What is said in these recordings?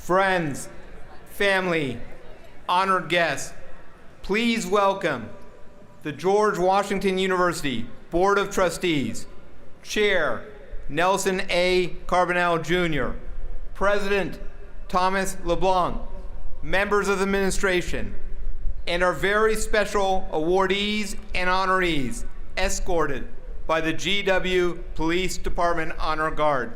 friends, family, honored guests, please welcome the George Washington University Board of Trustees, Chair Nelson A. Carbonell Jr., President Thomas LeBlanc, members of the administration, and our very special awardees and honorees, escorted by the GW Police Department Honor Guard.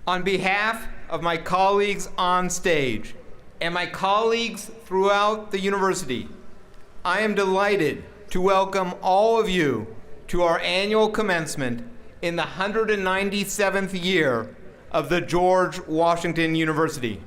On behalf of my colleagues on stage and my colleagues throughout the university, I am delighted to welcome all of you to our annual commencement in the 197th year of the George Washington University.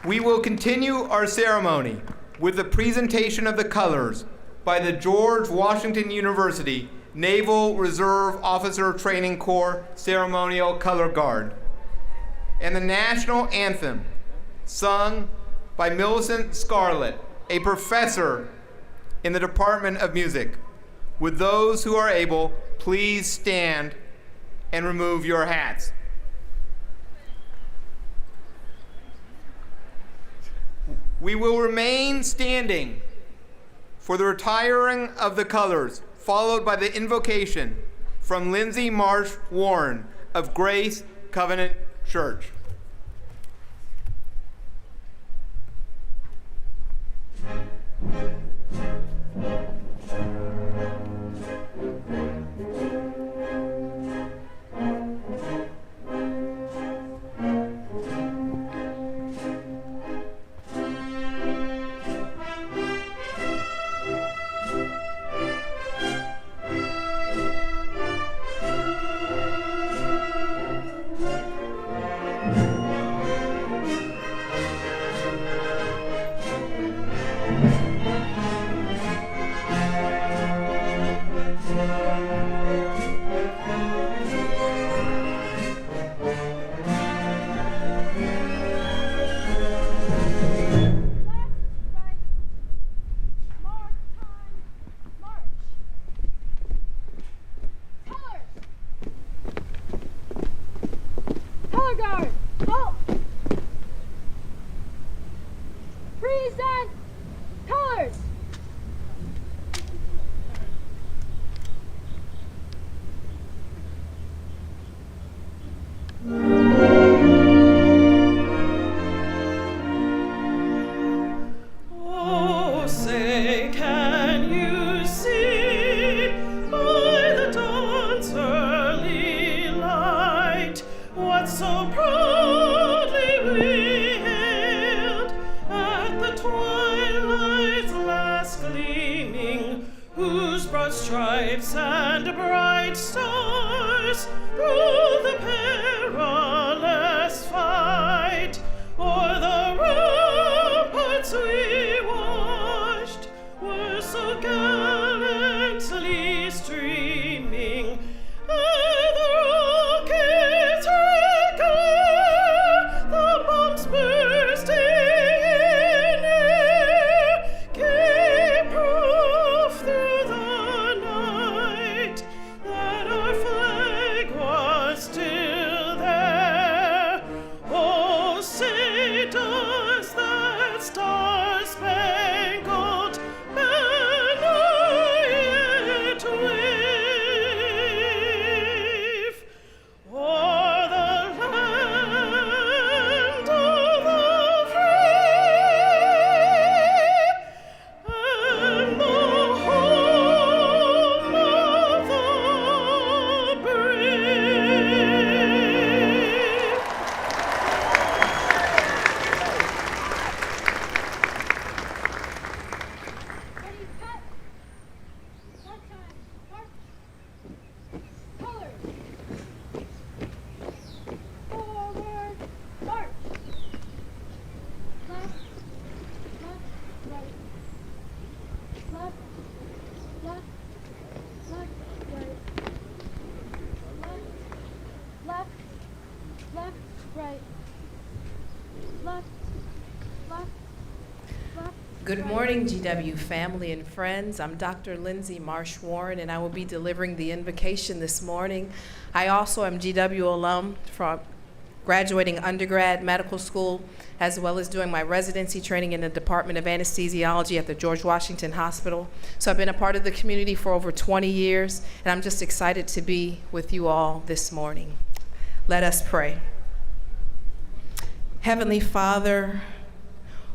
We will continue our ceremony with the presentation of the colors by the George Washington University Naval Reserve Officer Training Corps Ceremonial Color Guard, and the national anthem sung by Millicent Scarlett, a professor in the Department of Music. Would those who are able please stand and remove your hats? We will remain standing for the retiring of the colors, followed by the invocation from Lindsay Marsh Warren of Grace Covenant Church. Twilight's light. whose broad stripes and bright stars through the perilous fight o'er the ramparts we watched were so gallantly streaming, and the rockets regular, the bombs bursting in air, gave proof through the night that our flag was still there. Oh, say does that star-spangled banner yet wave o'er the land of the free and the home of the brave. Ready, cut. One time. March. Colors. Forward. March. Left. Left. Right. Left. Left. Left. Right. Left. Left. Left. Right. Left. Left. Left. Good right. morning, GW family and friends. I'm Dr. Lindsay Marsh Warren, and I will be delivering the invocation this morning. I also am GW alum from graduating undergrad medical school, as well as doing my residency training in the Department of Anesthesiology at the George Washington Hospital. So I've been a part of the community for over 20 years, and I'm just excited to be with you all this morning. Let us pray. Heavenly Father,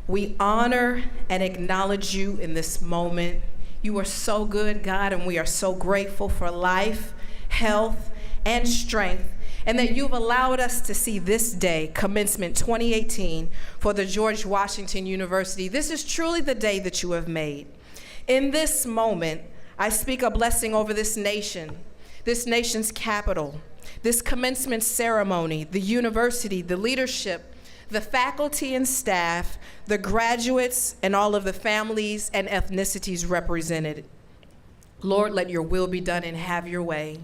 we honor and acknowledge you in this moment. You are so good, God, and we are so grateful for life, health, and strength, and that you've allowed us to see this day, Commencement 2018, for the George Washington University. This is truly the day that you have made. In this moment, I speak a blessing over this nation's capital, this commencement ceremony, the university, the leadership, the faculty and staff, the graduates, and all of the families and ethnicities represented. Lord, let your will be done and have your way.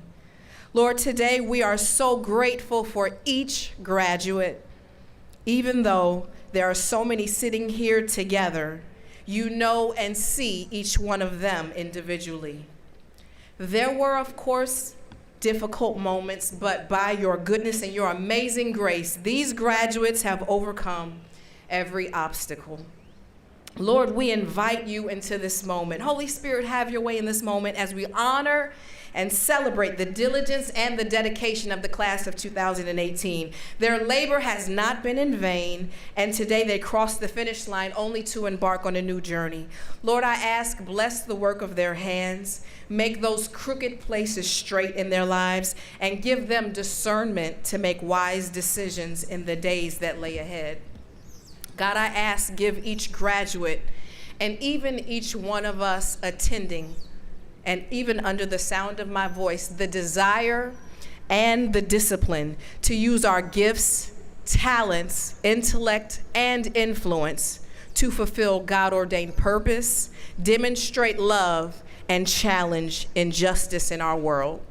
Lord, today we are so grateful for each graduate. Even though there are so many sitting here together, you know and see each one of them individually. There were, of course, difficult moments, but by your goodness and your amazing grace, these graduates have overcome every obstacle. Lord, we invite you into this moment. Holy Spirit, have your way in this moment as we honor and celebrate the diligence and the dedication of the class of 2018. Their labor has not been in vain, and today they cross the finish line only to embark on a new journey. Lord, I ask, bless the work of their hands, make those crooked places straight in their lives, and give them discernment to make wise decisions in the days that lay ahead. God, I ask, give each graduate and even each one of us attending, and even under the sound of my voice, the desire and the discipline to use our gifts, talents, intellect, and influence to fulfill God-ordained purpose, demonstrate love, and challenge injustice in our world.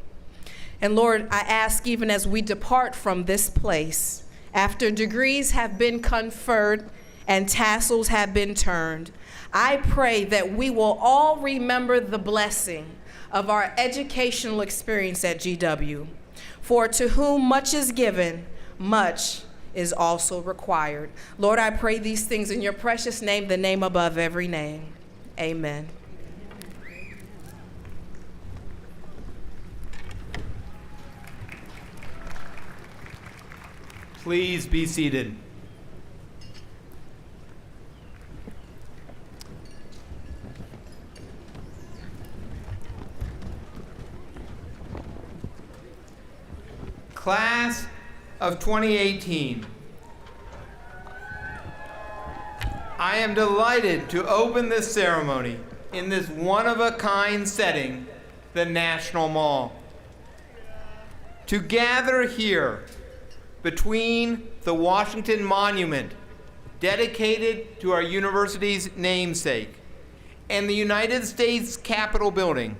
And Lord, I ask, even as we depart from this place, after degrees have been conferred and tassels have been turned, I pray that we will all remember the blessing of our educational experience at GW. For to whom much is given, much is also required. Lord, I pray these things in your precious name, the name above every name. Amen. Please be seated. Class of 2018. I am delighted to open this ceremony in this one-of-a-kind setting, the National Mall. To gather here between the Washington Monument, dedicated to our university's namesake, and the United States Capitol building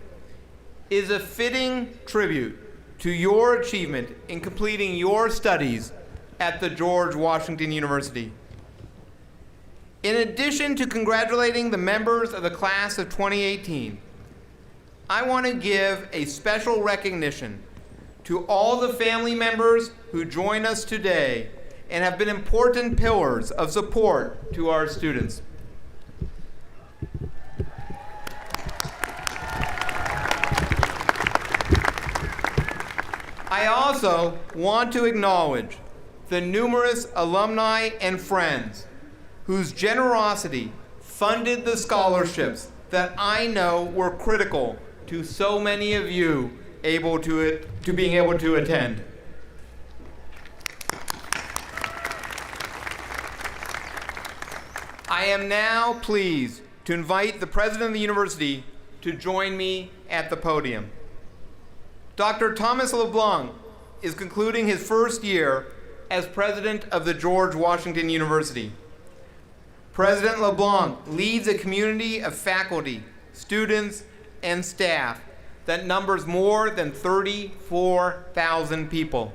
is a fitting tribute to your achievement in completing your studies at the George Washington University. In addition to congratulating the members of the class of 2018, I want to give a special recognition to all the family members who join us today and have been important pillars of support to our students. I also want to acknowledge the numerous alumni and friends whose generosity funded the scholarships that I know were critical to so many of you being able to attend. I am now pleased to invite the president of the university to join me at the podium. Dr. Thomas LeBlanc is concluding his first year as president of the George Washington University. President LeBlanc leads a community of faculty, students, and staff that numbers more than 34,000 people.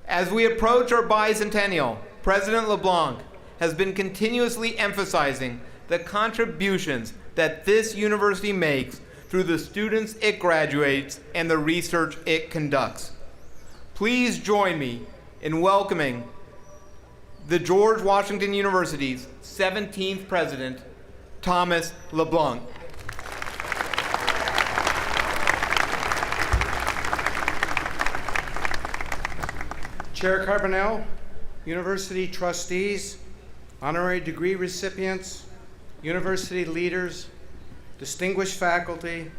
As we approach our bicentennial, President LeBlanc has been continuously emphasizing the contributions that this university makes through the students it graduates and the research it conducts. Please join me in welcoming the George Washington University's 17th president, Thomas LeBlanc. Chair Carbonell, university trustees, honorary degree recipients, university leaders, distinguished faculty,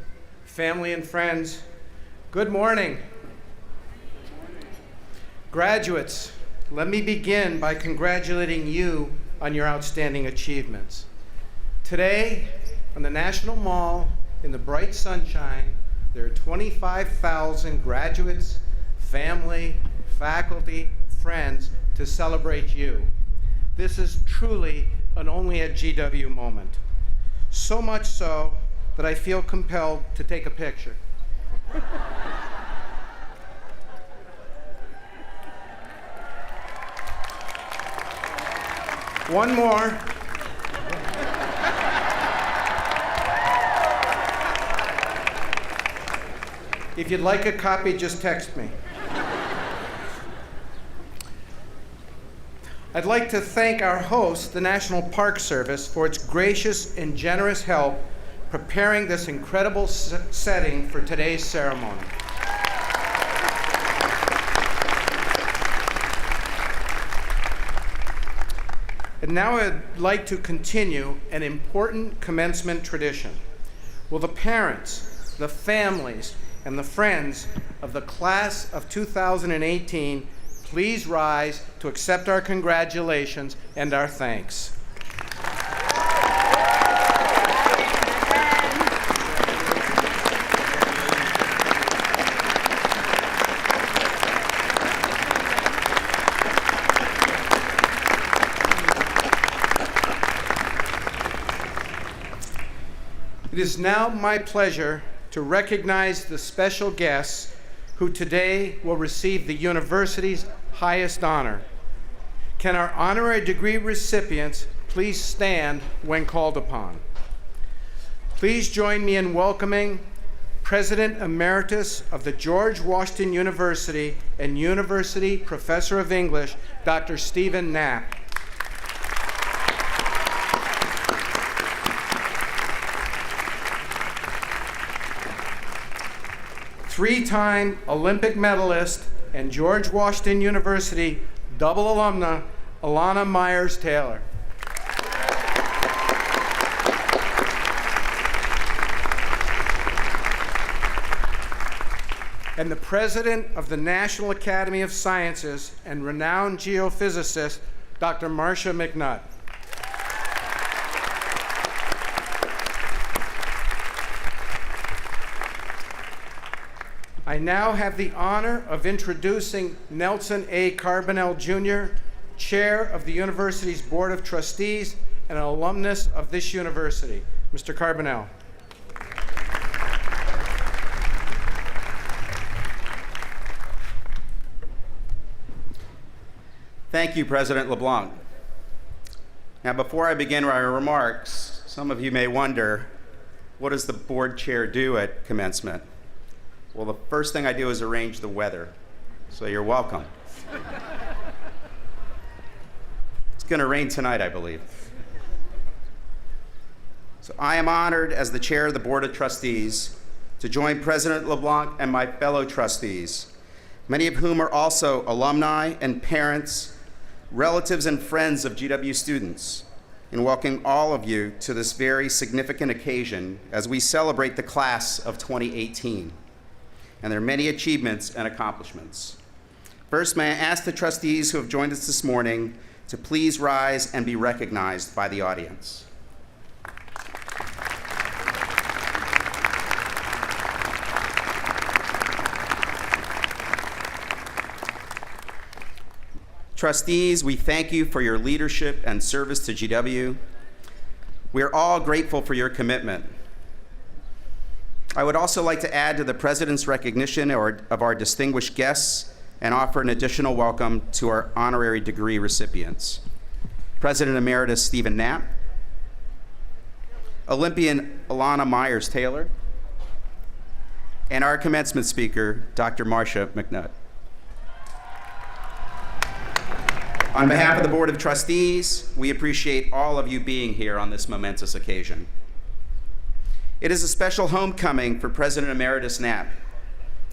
family and friends, good morning. Graduates, let me begin by congratulating you on your outstanding achievements. Today, on the National Mall, in the bright sunshine, there are 25,000 graduates, family, faculty, friends to celebrate you. This is truly an only at GW moment. So much so that I feel compelled to take a picture. One more. If you'd like a copy, just text me. I'd like to thank our host, the National Park Service, for its gracious and generous help preparing this incredible setting for today's ceremony. And now I'd like to continue an important commencement tradition. Will the parents, the families, and the friends of the class of 2018 please rise to accept our congratulations and our thanks. It is now my pleasure to recognize the special guests who today will receive the university's highest honor. Can our honorary degree recipients please stand when called upon? Please join me in welcoming President Emeritus of the George Washington University and University Professor of English, Dr. Stephen Knapp. Three-time Olympic medalist and George Washington University double alumna, Alana Myers-Taylor. And the president of the National Academy of Sciences and renowned geophysicist, Dr. Marcia McNutt. I now have the honor of introducing Nelson A. Carbonell, Jr., Chair of the university's Board of Trustees and an alumnus of this university. Mr. Carbonell. Thank you, President LeBlanc. Now, before I begin my remarks, some of you may wonder, what does the board chair do at commencement? Well, the first thing I do is arrange the weather, so you're welcome. It's going to rain tonight, I believe. So I am honored as the chair of the Board of Trustees to join President LeBlanc and my fellow trustees, many of whom are also alumni and parents, relatives and friends of GW students, in welcoming all of you to this very significant occasion as we celebrate the class of 2018 and their many achievements and accomplishments. First, may I ask the trustees who have joined us this morning to please rise and be recognized by the audience. Trustees, we thank you for your leadership and service to GW. We are all grateful for your commitment. I would also like to add to the President's recognition of our distinguished guests and offer an additional welcome to our honorary degree recipients. President Emeritus Stephen Knapp, Olympian Alana Myers-Taylor, and our commencement speaker, Dr. Marcia McNutt. On behalf of the Board of Trustees, we appreciate all of you being here on this momentous occasion. It is a special homecoming for President Emeritus Knapp.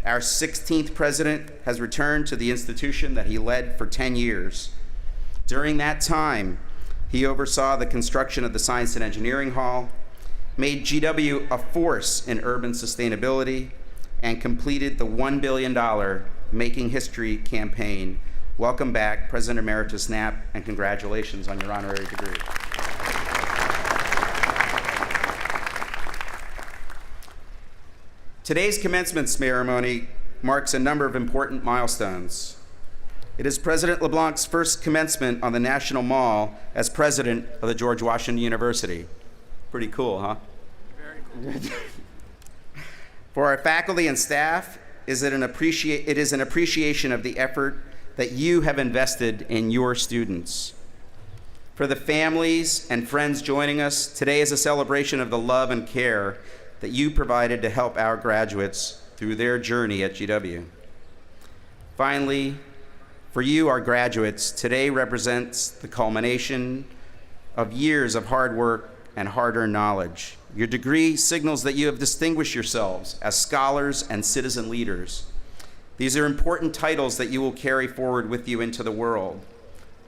Our 16th president has returned to the institution that he led for 10 years. During that time, he oversaw the construction of the Science and Engineering Hall, made GW a force in urban sustainability, and completed the $1 billion Making History campaign. Welcome back, President Emeritus Knapp, and congratulations on your honorary degree. Today's commencement ceremony marks a number of important milestones. It is President LeBlanc's first commencement on the National Mall as president of the George Washington University. Pretty cool, huh? Very cool. For our faculty and staff, it is an appreciation of the effort that you have invested in your students. For the families and friends joining us, today is a celebration of the love and care that you provided to help our graduates through their journey at GW. Finally, for you, our graduates, today represents the culmination of years of hard work and hard-earned knowledge. Your degree signals that you have distinguished yourselves as scholars and citizen leaders. These are important titles that you will carry forward with you into the world.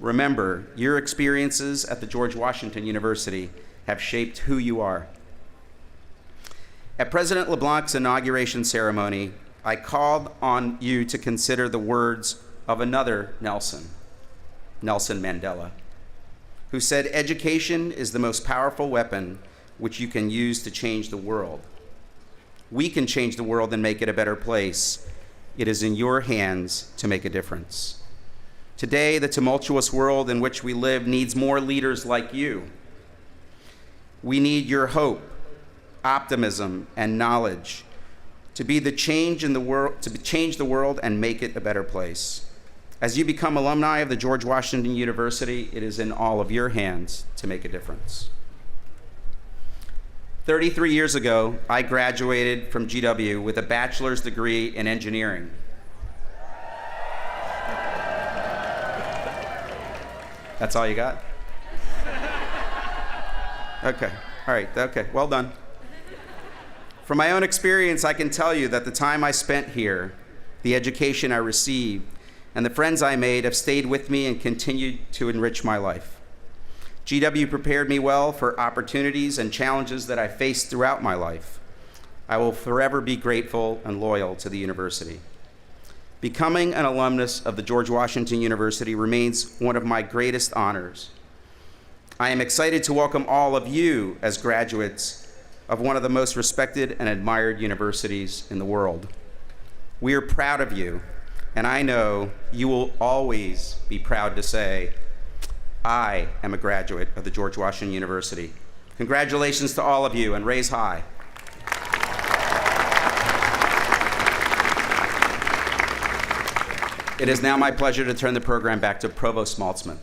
Remember, your experiences at the George Washington University have shaped who you are. At President LeBlanc's inauguration ceremony, I called on you to consider the words of another Nelson, Nelson Mandela, who said, "Education is the most powerful weapon which you can use to change the world. We can change the world and make it a better place. It is in your hands to make a difference." Today, the tumultuous world in which we live needs more leaders like you. We need your hope, optimism, and knowledge to be the change in the world, to change the world and make it a better place. As you become alumni of the George Washington University, it is in all of your hands to make a difference. 33 years ago, I graduated from GW with a bachelor's degree in engineering. That's all you got? Okay, all right, okay, well done. From my own experience, I can tell you that the time I spent here, the education I received, and the friends I made have stayed with me and continued to enrich my life. GW prepared me well for opportunities and challenges that I faced throughout my life. I will forever be grateful and loyal to the university. Becoming an alumnus of the George Washington University remains one of my greatest honors. I am excited to welcome all of you as graduates of one of the most respected and admired universities in the world. We are proud of you, and I know you will always be proud to say, I am a graduate of the George Washington University. Congratulations to all of you, and raise high. It is now my pleasure to turn the program back to Provost Maltzman.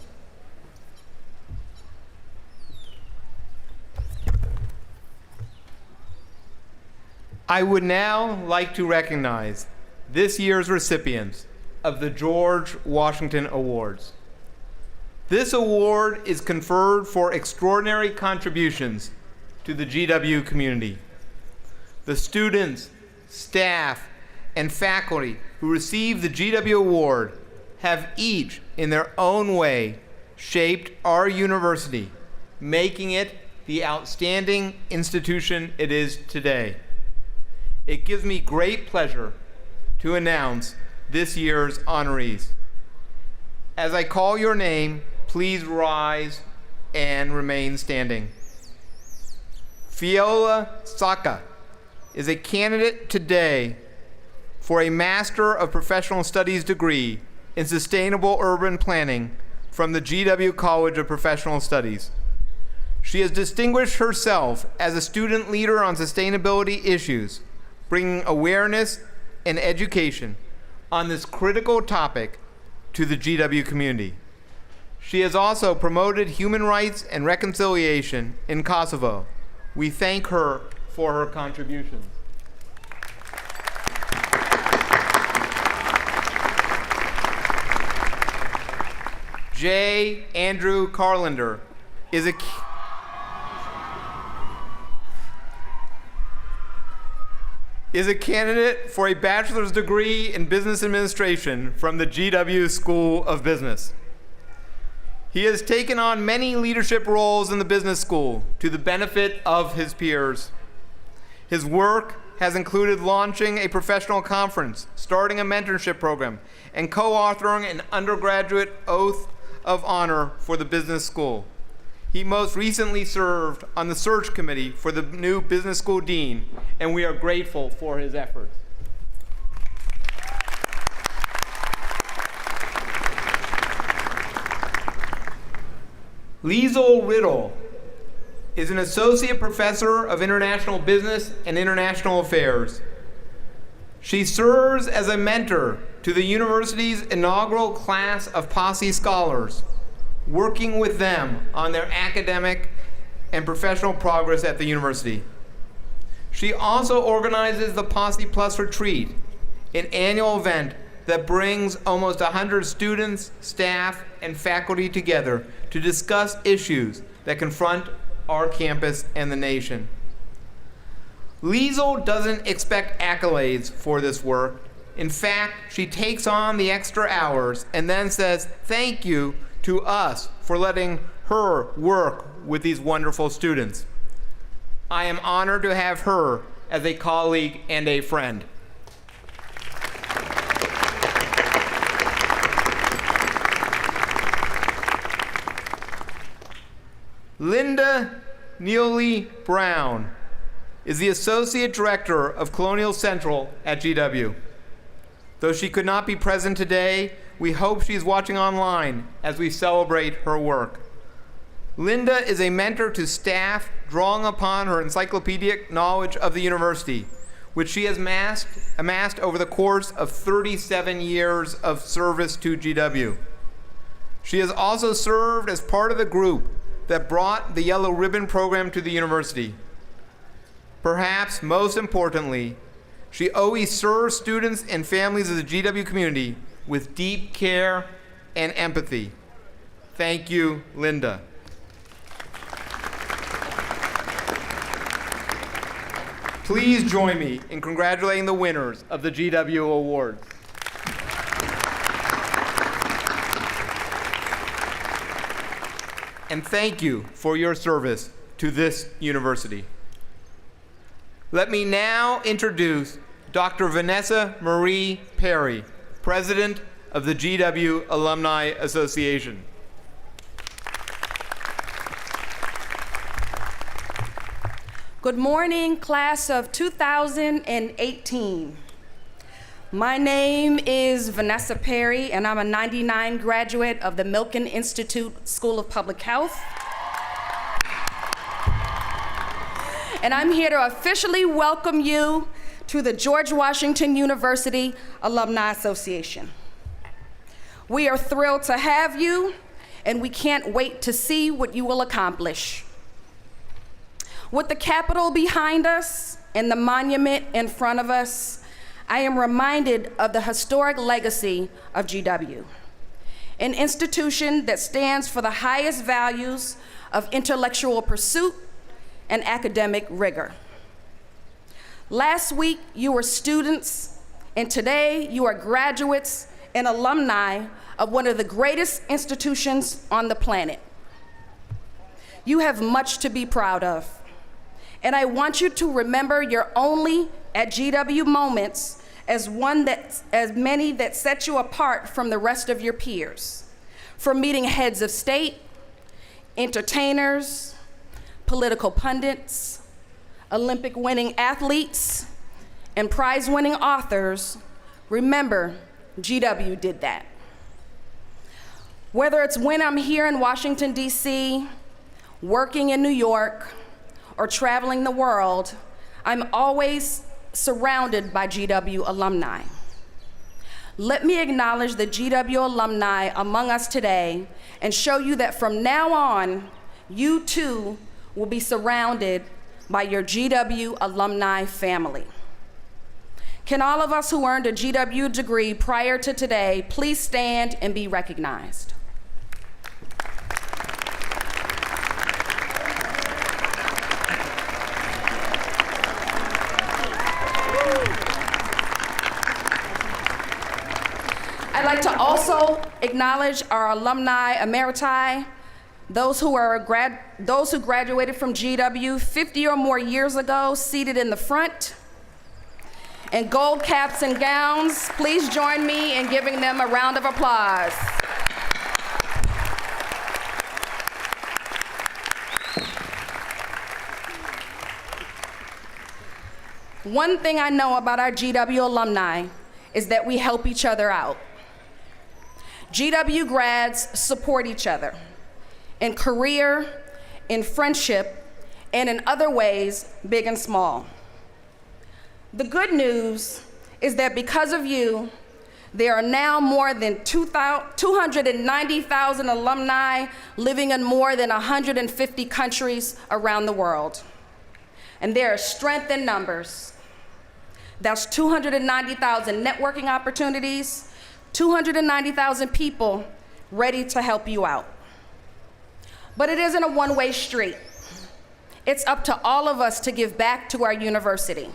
I would now like to recognize this year's recipients of the George Washington Awards. This award is conferred for extraordinary contributions to the GW community. The students, staff, and faculty who receive the GW Award have each, in their own way, shaped our university, making it the outstanding institution it is today. It gives me great pleasure to announce this year's honorees. As I call your name, please rise and remain standing. Fiola Saka is a candidate today for a Master of Professional Studies degree in Sustainable Urban Planning from the GW College of Professional Studies. She has distinguished herself as a student leader on sustainability issues, bringing awareness and education on this critical topic to the GW community. She has also promoted human rights and reconciliation in Kosovo. We thank her for her contributions. J. Andrew Carlander is a candidate for a bachelor's degree in business administration from the GW School of Business. He has taken on many leadership roles in the business school to the benefit of his peers. His work has included launching a professional conference, starting a mentorship program, and co-authoring an undergraduate oath of honor for the business school. He most recently served on the search committee for the new business school dean, and we are grateful for his efforts. Liesl Riddle is an associate professor of international business and international affairs. She serves as a mentor to the university's inaugural class of Posse Scholars, working with them on their academic and professional progress at the university. She also organizes the Posse Plus Retreat, an annual event that brings almost 100 students, staff, and faculty together to discuss issues that confront our campus and the nation. Liesl doesn't expect accolades for this work. In fact, she takes on the extra hours and then says thank you to us for letting her work with these wonderful students. I am honored to have her as a colleague and a friend. Linda Neely Brown is the Associate Director of Colonial Central at GW. Though she could not be present today, we hope she's watching online as we celebrate her work. Linda is a mentor to staff, drawing upon her encyclopedic knowledge of the university, which she has amassed over the course of 37 years of service to GW. She has also served as part of the group that brought the Yellow Ribbon program to the university. Perhaps most importantly, she always serves students and families of the GW community with deep care and empathy. Thank you, Linda. Please join me in congratulating the winners of the GW Awards. And thank you for your service to this university. Let me now introduce Dr. Vanessa Marie Perry, President of the GW Alumni Association. Good morning, class of 2018. My name is Vanessa Perry, and I'm a 99 graduate of the Milken Institute School of Public Health. And I'm here to officially welcome you to the George Washington University Alumni Association. We are thrilled to have you, and we can't wait to see what you will accomplish. With the Capitol behind us and the monument in front of us, I am reminded of the historic legacy of GW, an institution that stands for the highest values of intellectual pursuit and academic rigor. Last week, you were students, and today you are graduates and alumni of one of the greatest institutions on the planet. You have much to be proud of, and I want you to remember your only at GW moments as many that set you apart from the rest of your peers, from meeting heads of state, entertainers, political pundits, Olympic-winning athletes, and prize-winning authors. Remember, GW did that. Whether it's when I'm here in Washington, D.C., working in New York, or traveling the world, I'm always surrounded by GW alumni. Let me acknowledge the GW alumni among us today and show you that from now on, you too will be surrounded by your GW alumni family. Can all of us who earned a GW degree prior to today please stand and be recognized? I'd like to also acknowledge our alumni emeriti, those who graduated from GW 50 or more years ago, seated in the front. And gold caps and gowns, please join me in giving them a round of applause. One thing I know about our GW alumni is that we help each other out. GW grads support each other in career, in friendship, and in other ways, big and small. The good news is that because of you, there are now more than 290,000 alumni living in more than 150 countries around the world. And there is strength in numbers. That's 290,000 networking opportunities, 290,000 people ready to help you out. But it isn't a one-way street. It's up to all of us to give back to our university.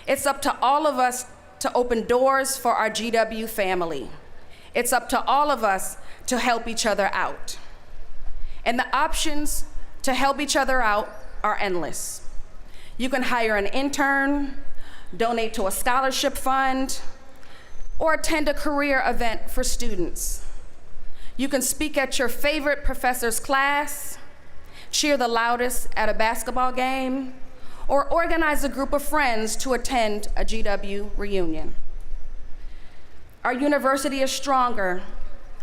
It's up to all of us to open doors for our GW family. It's up to all of us to help each other out. And the options to help each other out are endless. You can hire an intern, donate to a scholarship fund, or attend a career event for students. You can speak at your favorite professor's class, cheer the loudest at a basketball game, or organize a group of friends to attend a GW reunion. Our university is stronger,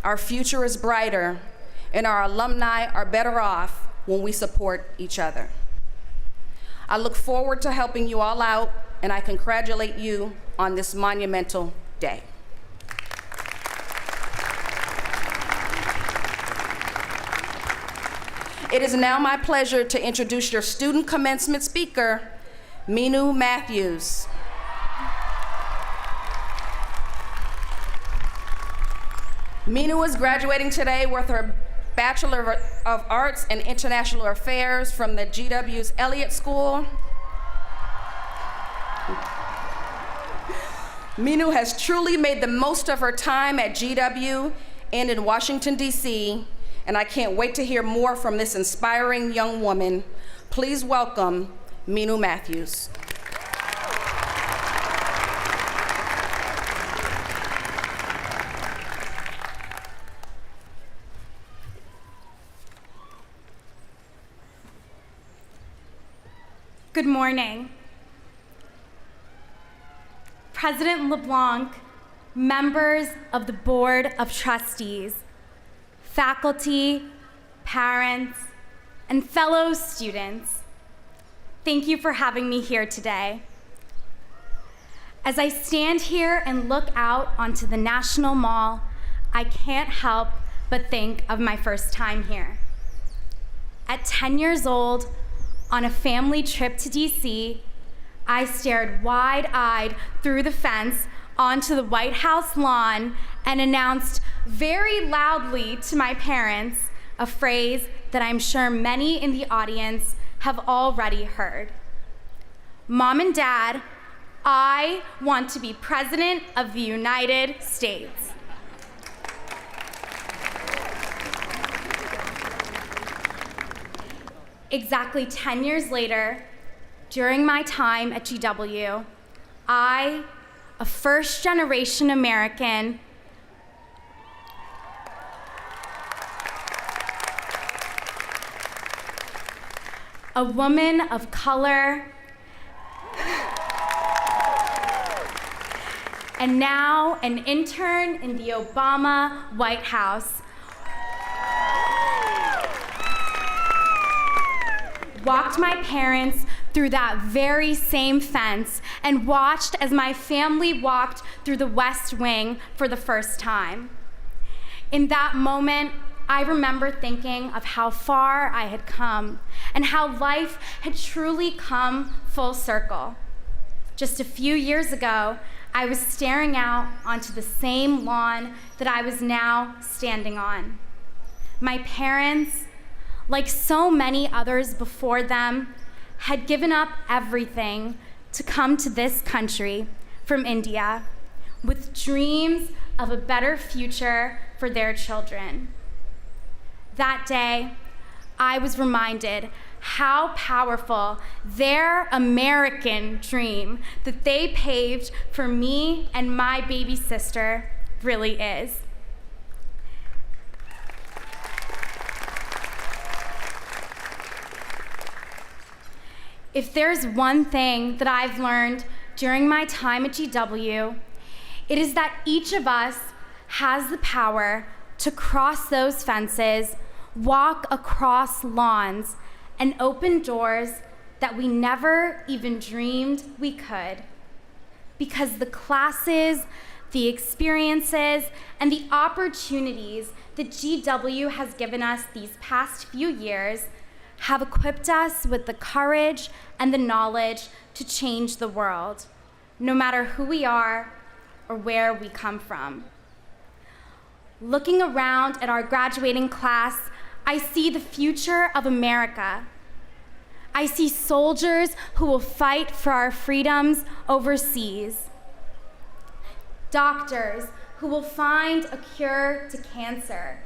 our future is brighter, and our alumni are better off when we support each other. I look forward to helping you all out, and I congratulate you on this monumental day. It is now my pleasure to introduce your student commencement speaker, Minu Matthews. Minu is graduating today with her Bachelor of Arts in International Affairs from the GW's Elliott School. Minu has truly made the most of her time at GW and in Washington, D.C., and I can't wait to hear more from this inspiring young woman. Please welcome Minu Matthews. Good morning. President LeBlanc, members of the Board of Trustees, faculty, parents, and fellow students, thank you for having me here today. As I stand here and look out onto the National Mall, I can't help but think of my first time here. At 10 years old, on a family trip to DC, I stared wide-eyed through the fence onto the White House lawn and announced very loudly to my parents a phrase that I'm sure many in the audience have already heard. Mom and Dad, I want to be President of the United States. Exactly 10 years later, during my time at GW, I, a first-generation American, a woman of color, and now an intern in the Obama White House, walked my parents through that very same fence and watched as my family walked through the West Wing for the first time. In that moment, I remember thinking of how far I had come and how life had truly come full circle. Just a few years ago, I was staring out onto the same lawn that I was now standing on. My parents, like so many others before them, had given up everything to come to this country from India with dreams of a better future for their children. That day, I was reminded how powerful their American dream that they paved for me and my baby sister really is. If there's one thing that I've learned during my time at GW, it is that each of us has the power to cross those fences, walk across lawns, and open doors that we never even dreamed we could. Because the classes, the experiences, and the opportunities that GW has given us these past few years have equipped us with the courage and the knowledge to change the world, no matter who we are or where we come from. Looking around at our graduating class, I see the future of America. I see soldiers who will fight for our freedoms overseas, doctors who will find a cure to cancer,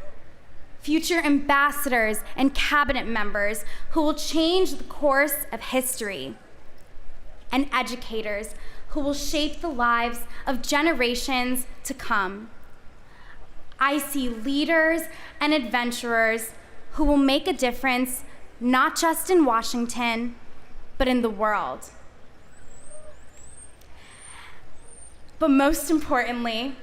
future ambassadors and cabinet members who will change the course of history, and educators who will shape the lives of generations to come. I see leaders and adventurers who will make a difference not just in Washington, but in the world. But most importantly,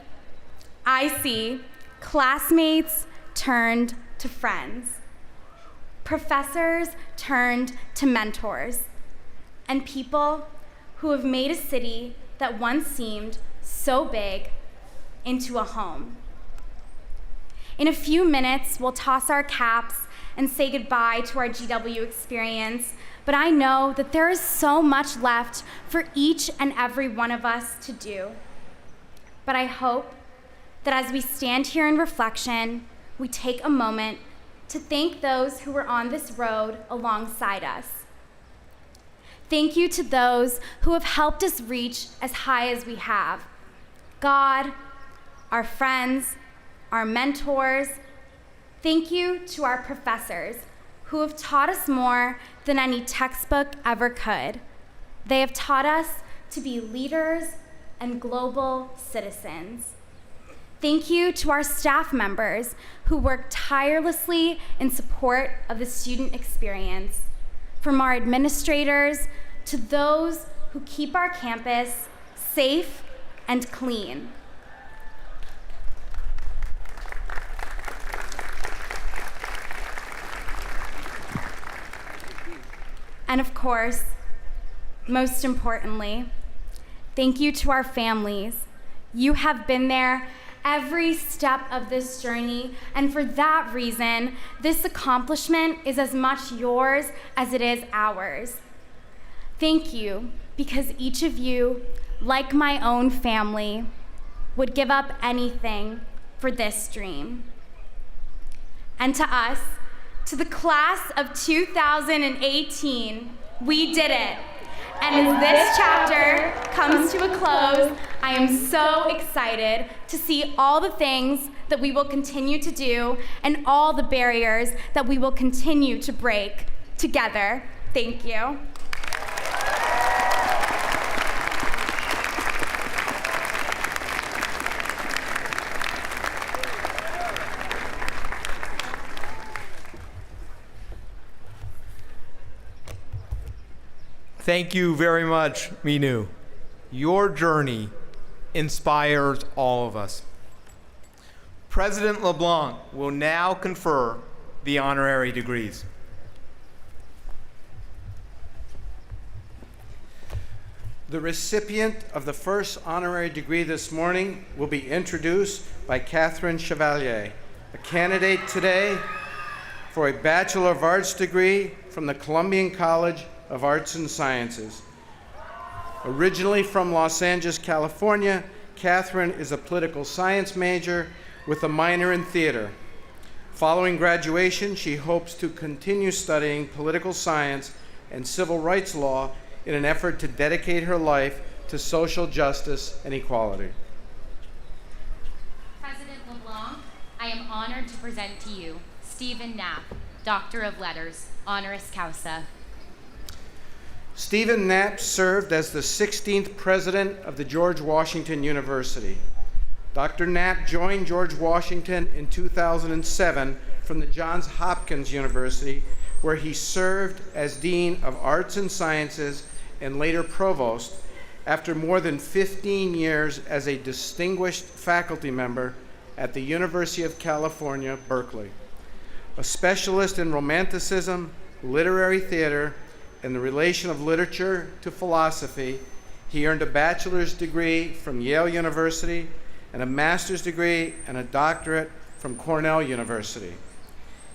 I see classmates turned to friends, professors turned to mentors, and people who have made a city that once seemed so big into a home. In a few minutes, we'll toss our caps and say goodbye to our GW experience, but I know that there is so much left for each and every one of us to do. But I hope that as we stand here in reflection, we take a moment to thank those who were on this road alongside us. Thank you to those who have helped us reach as high as we have. God, our friends, our mentors. Thank you to our professors who have taught us more than any textbook ever could. They have taught us to be leaders and global citizens. Thank you to our staff members who work tirelessly in support of the student experience. From our administrators to those who keep our campus safe and clean. And of course, most importantly, thank you to our families. You have been there every step of this journey, and for that reason, this accomplishment is as much yours as it is ours. Thank you, because each of you, like my own family, would give up anything for this dream. And to us, to the class of 2018, we did it. And as this chapter comes to a close, I am so excited to see all the things that we will continue to do and all the barriers that we will continue to break together. Thank you. Thank you very much, Minu. Your journey inspires all of us. President LeBlanc will now confer the honorary degrees. The recipient of the first honorary degree this morning will be introduced by Catherine Chevalier, a candidate today for a Bachelor of Arts degree from the Columbian College of Arts and Sciences. Originally from Los Angeles, California, Catherine is a political science major with a minor in theater. Following graduation, she hopes to continue studying political science and civil rights law in an effort to dedicate her life to social justice and equality. President LeBlanc, I am honored to present to you Stephen Knapp, Doctor of Letters, honoris causa. Stephen Knapp served as the 16th president of the George Washington University. Dr. Knapp joined George Washington in 2007 from the Johns Hopkins University, where he served as Dean of Arts and Sciences and later Provost, after more than 15 years as a distinguished faculty member at the University of California, Berkeley. A specialist in Romanticism, literary theater, and the relation of literature to philosophy, he earned a bachelor's degree from Yale University and a master's degree and a doctorate from Cornell University.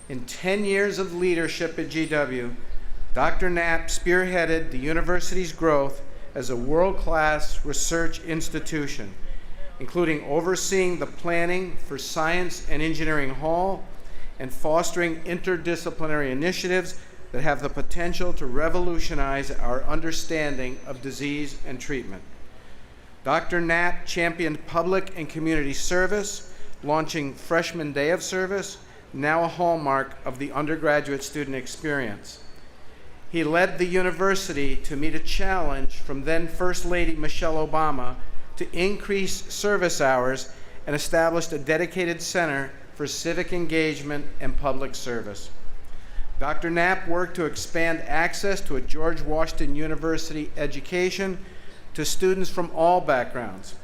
In 10 years of leadership at GW, Dr. Knapp spearheaded the university's growth as a world-class research institution, including overseeing the planning for Science and Engineering Hall and fostering interdisciplinary initiatives that have the potential to revolutionize our understanding of disease and treatment. Dr. Knapp championed public and community service, launching Freshman Day of Service, now a hallmark of the undergraduate student experience. He led the university to meet a challenge from then First Lady Michelle Obama to increase service hours and established a dedicated center for civic engagement and public service. Dr. Knapp worked to expand access to a George Washington University education to students from all backgrounds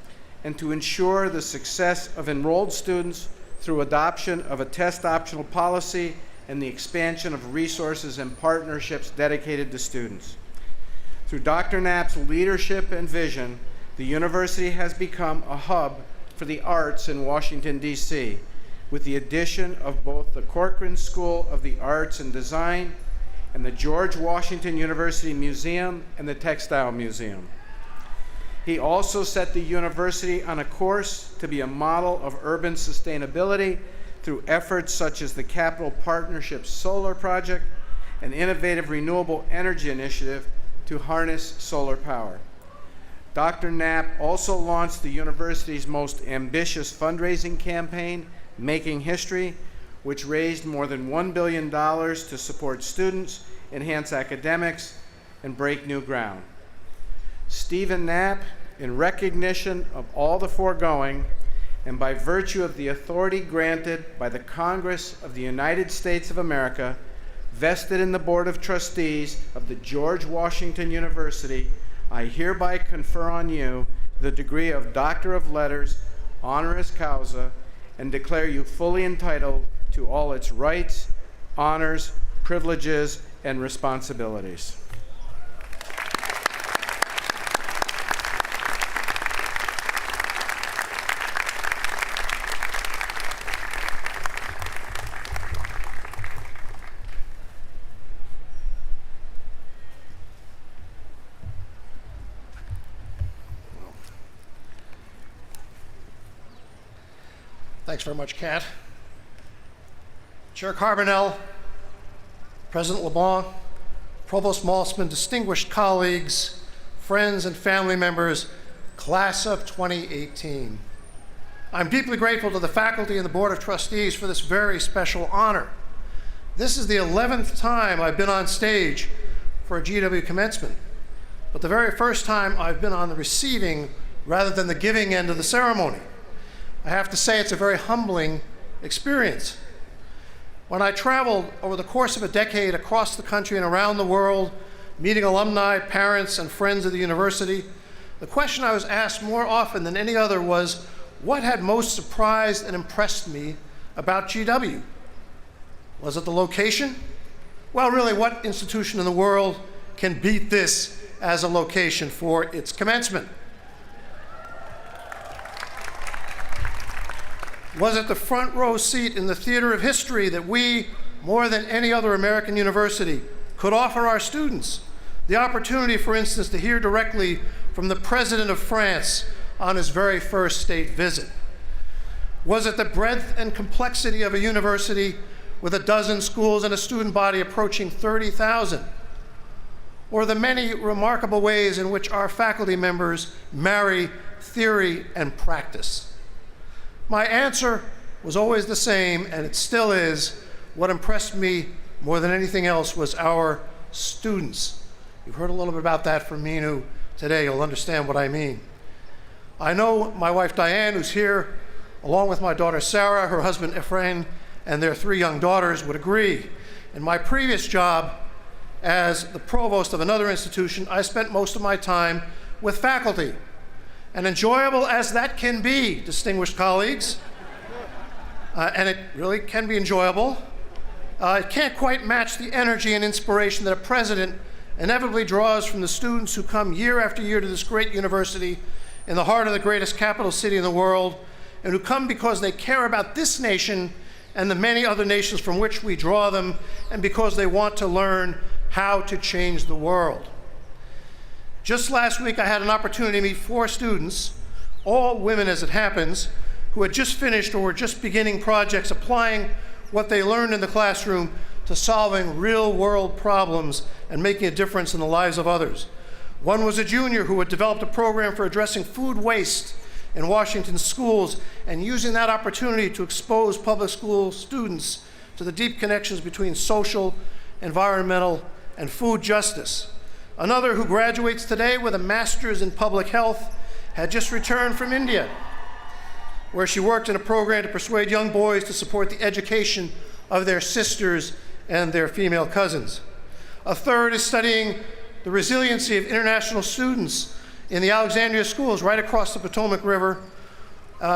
and to ensure the success of enrolled students through adoption of a test optional policy and the expansion of resources and partnerships dedicated to students. Through Dr. Knapp's leadership and vision, the university has become a hub for the arts in Washington, D.C., with the addition of both the Corcoran School of the Arts and Design and the George Washington University Museum and the Textile Museum. He also set the university on a course to be a model of urban sustainability through efforts such as the Capital Partnerships Solar Project, an innovative renewable energy initiative to harness solar power. Dr. Knapp also launched the university's most ambitious fundraising campaign, Making History, which raised more than $1 billion to support students, enhance academics, and break new ground. Stephen Knapp, in recognition of all the foregoing, and by virtue of the authority granted by the Congress of the United States of America, vested in the Board of Trustees of the George Washington University, I hereby confer on you the degree of Doctor of Letters, honoris causa, and declare you fully entitled to all its rights, honors, privileges, and responsibilities. Thanks very much, Kat. Chair Carbonell, President LeBlanc, Provost Maltzman, distinguished colleagues, friends and family members, class of 2018. I'm deeply grateful to the faculty and the Board of Trustees for this very special honor. This is the 11th time I've been on stage for a GW commencement, but the very first time I've been on the receiving rather than the giving end of the ceremony. I have to say it's a very humbling experience. When I traveled over the course of a decade across the country and around the world, meeting alumni, parents, and friends of the university, the question I was asked more often than any other was, what had most surprised and impressed me about GW? Was it the location? Well, really, what institution in the world can beat this as a location for its commencement? Was it the front row seat in the theater of history that we, more than any other American university, could offer our students? The opportunity, for instance, to hear directly from the President of France on his very first state visit. Was it the breadth and complexity of a university with a dozen schools and a student body approaching 30,000? Or the many remarkable ways in which our faculty members marry theory and practice? My answer was always the same, and it still is. What impressed me more than anything else was our students. You've heard a little bit about that from Minu today. You'll understand what I mean. I know my wife Diane, who's here, along with my daughter Sarah, her husband Ephraim, and their 3 young daughters would agree. In my previous job as the provost of another institution, I spent most of my time with faculty. And enjoyable as that can be, distinguished colleagues, and it really can be enjoyable, it can't quite match the energy and inspiration that a president inevitably draws from the students who come year after year to this great university in the heart of the greatest capital city in the world, and who come because they care about this nation and the many other nations from which we draw them, and because they want to learn how to change the world. Just last week, I had an opportunity to meet 4 students, all women as it happens, who had just finished or were just beginning projects applying what they learned in the classroom to solving real-world problems and making a difference in the lives of others. One was a junior who had developed a program for addressing food waste in Washington schools and using that opportunity to expose public school students to the deep connections between social, environmental, and food justice. Another, who graduates today with a master's in public health, had just returned from India, where she worked in a program to persuade young boys to support the education of their sisters and their female cousins. A third is studying the resiliency of international students in the Alexandria schools right across the Potomac River,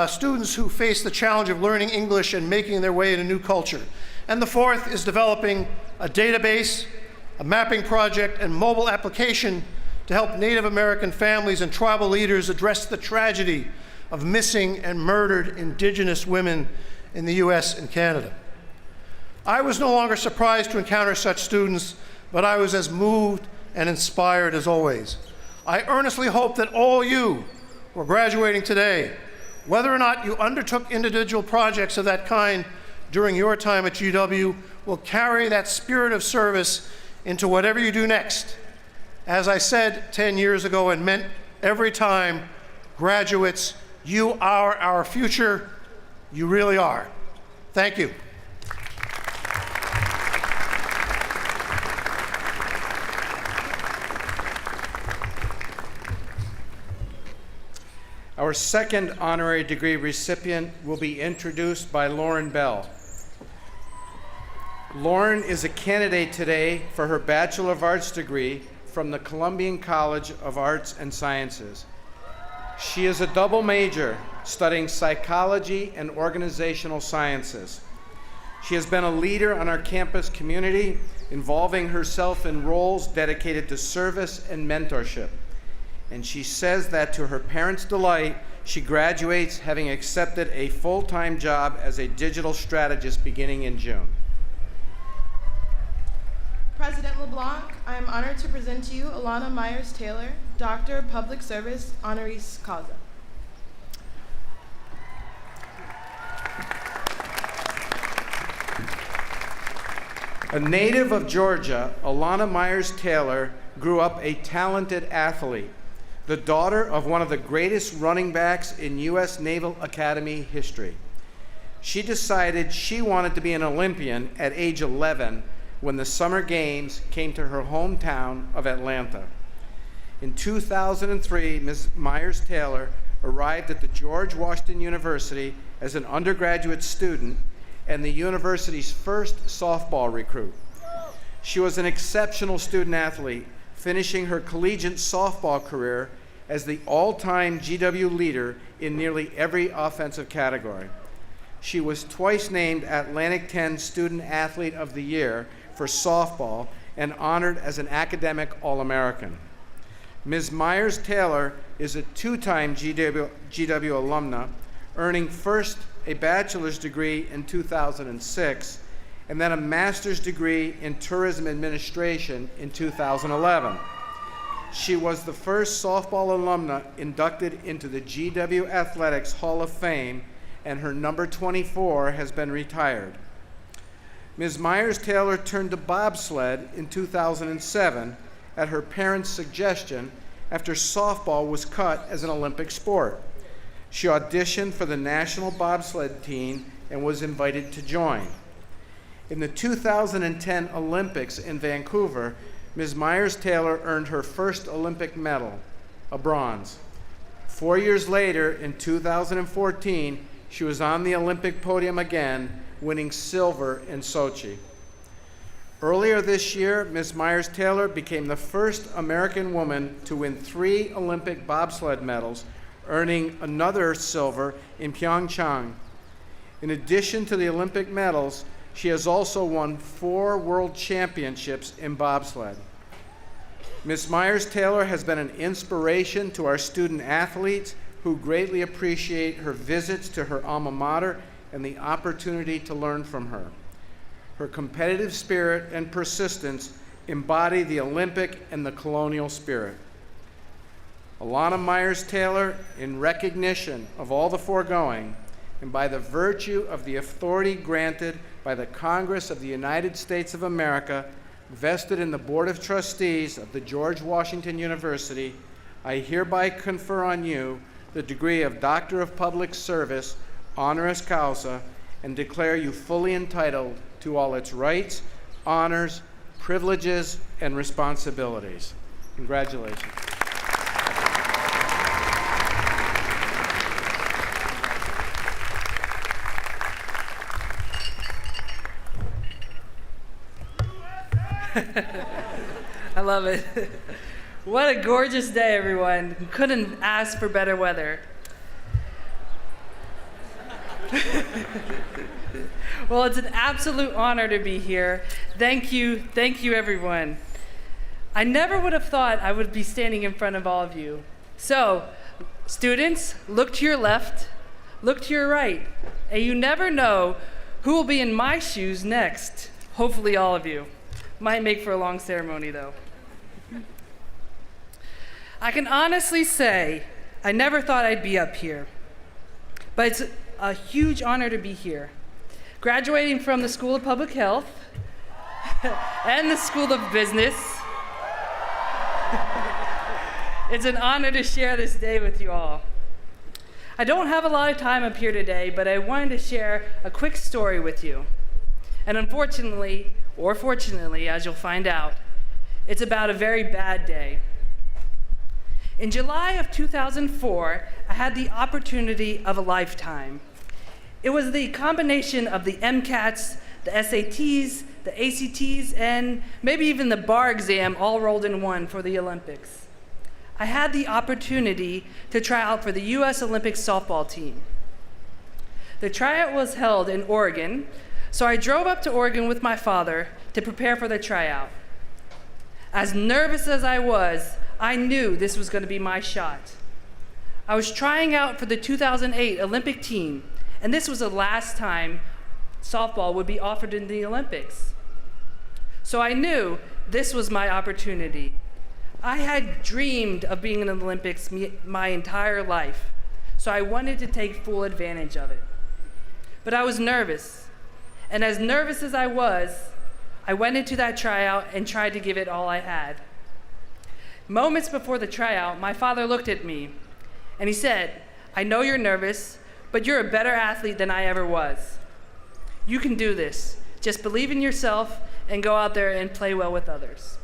students who face the challenge of learning English and making their way in a new culture. And the fourth is developing a database, a mapping project, and mobile application to help Native American families and tribal leaders address the tragedy of missing and murdered Indigenous women in the US and Canada. I was no longer surprised to encounter such students, but I was as moved and inspired as always. I earnestly hope that all you who are graduating today, whether or not you undertook individual projects of that kind during your time at GW, will carry that spirit of service into whatever you do next. As I said 10 years ago and meant every time, graduates, you are our future. You really are. Thank you. Our second honorary degree recipient will be introduced by Lauren Bell. Lauren is a candidate today for her Bachelor of Arts degree from the Columbian College of Arts and Sciences. She is a double major, studying psychology and organizational sciences. She has been a leader on our campus community, involving herself in roles dedicated to service and mentorship. And she says that to her parents' delight, she graduates having accepted a full-time job as a digital strategist beginning in June. President LeBlanc, I am honored to present to you Alana Myers-Taylor, Doctor of Public Service, honoris causa. A native of Georgia, Alana Myers-Taylor grew up a talented athlete, the daughter of one of the greatest running backs in U.S. Naval Academy history. She decided she wanted to be an Olympian at age 11 when the Summer Games came to her hometown of Atlanta. In 2003, Ms. Myers-Taylor arrived at the George Washington University as an undergraduate student and the university's first softball recruit. She was an exceptional student athlete, finishing her collegiate softball career as the all-time GW leader in nearly every offensive category. She was twice named Atlantic 10 Student Athlete of the Year for softball and honored as an academic All-American. Ms. Myers-Taylor is a two-time GW alumna, earning first a bachelor's degree in 2006 and then a master's degree in tourism administration in 2011. She was the first softball alumna inducted into the GW Athletics Hall of Fame, and her number 24 has been retired. Ms. Myers-Taylor turned to bobsled in 2007 at her parents' suggestion after softball was cut as an Olympic sport. She auditioned for the national bobsled team and was invited to join. In the 2010 Olympics in Vancouver, Ms. Myers-Taylor earned her first Olympic medal, a bronze. 4 years later, in 2014, she was on the Olympic podium again, winning silver in Sochi. Earlier this year, Ms. Myers-Taylor became the first American woman to win 3 Olympic bobsled medals, earning another silver in Pyeongchang. In addition to the Olympic medals, she has also won 4 world championships in bobsled. Ms. Myers-Taylor has been an inspiration to our student athletes who greatly appreciate her visits to her alma mater and the opportunity to learn from her. Her competitive spirit and persistence embody the Olympic and the colonial spirit. Alana Myers-Taylor, in recognition of all the foregoing, and by the virtue of the authority granted by the Congress of the United States of America, vested in the Board of Trustees of the George Washington University, I hereby confer on you the degree of Doctor of Public Service, honoris causa, and declare you fully entitled to all its rights, honors, privileges, and responsibilities. Congratulations. I love it. What a gorgeous day, everyone. Couldn't ask for better weather. Well, it's an absolute honor to be here. Thank you, everyone. I never would have thought I would be standing in front of all of you. So, students, look to your left, look to your right, and you never know who will be in my shoes next. Hopefully all of you. Might make for a long ceremony, though. I can honestly say I never thought I'd be up here, but it's a huge honor to be here. Graduating from the School of Public Health and the School of Business, it's an honor to share this day with you all. I don't have a lot of time up here today, but I wanted to share a quick story with you. And unfortunately, or fortunately, as you'll find out, it's about a very bad day. In July of 2004, I had the opportunity of a lifetime. It was the combination of the MCATs, the SATs, the ACTs, and maybe even the bar exam all rolled in one for the Olympics. I had the opportunity to try out for the U.S. Olympic softball team. The tryout was held in Oregon, so I drove up to Oregon with my father to prepare for the tryout. As nervous as I was, I knew this was going to be my shot. I was trying out for the 2008 Olympic team, and this was the last time softball would be offered in the Olympics. So I knew this was my opportunity. I had dreamed of being in the Olympics my entire life, so I wanted to take full advantage of it. But I was nervous, and as nervous as I was, I went into that tryout and tried to give it all I had. Moments before the tryout, my father looked at me, and he said, "I know you're nervous, but you're a better athlete than I ever was. You can do this. Just believe in yourself and go out there and play well with others."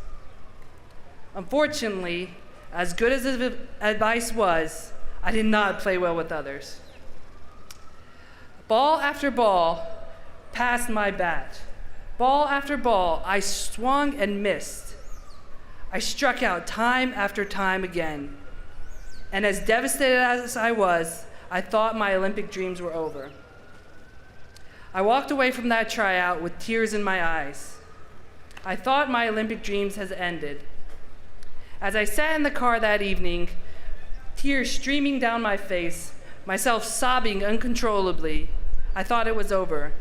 Unfortunately, as good as his advice was, I did not play well with others. Ball after ball passed my bat. Ball after ball, I swung and missed. I struck out time after time again. And as devastated as I was, I thought my Olympic dreams were over. I walked away from that tryout with tears in my eyes. I thought my Olympic dreams had ended. As I sat in the car that evening, tears streaming down my face, myself sobbing uncontrollably, I thought it was over.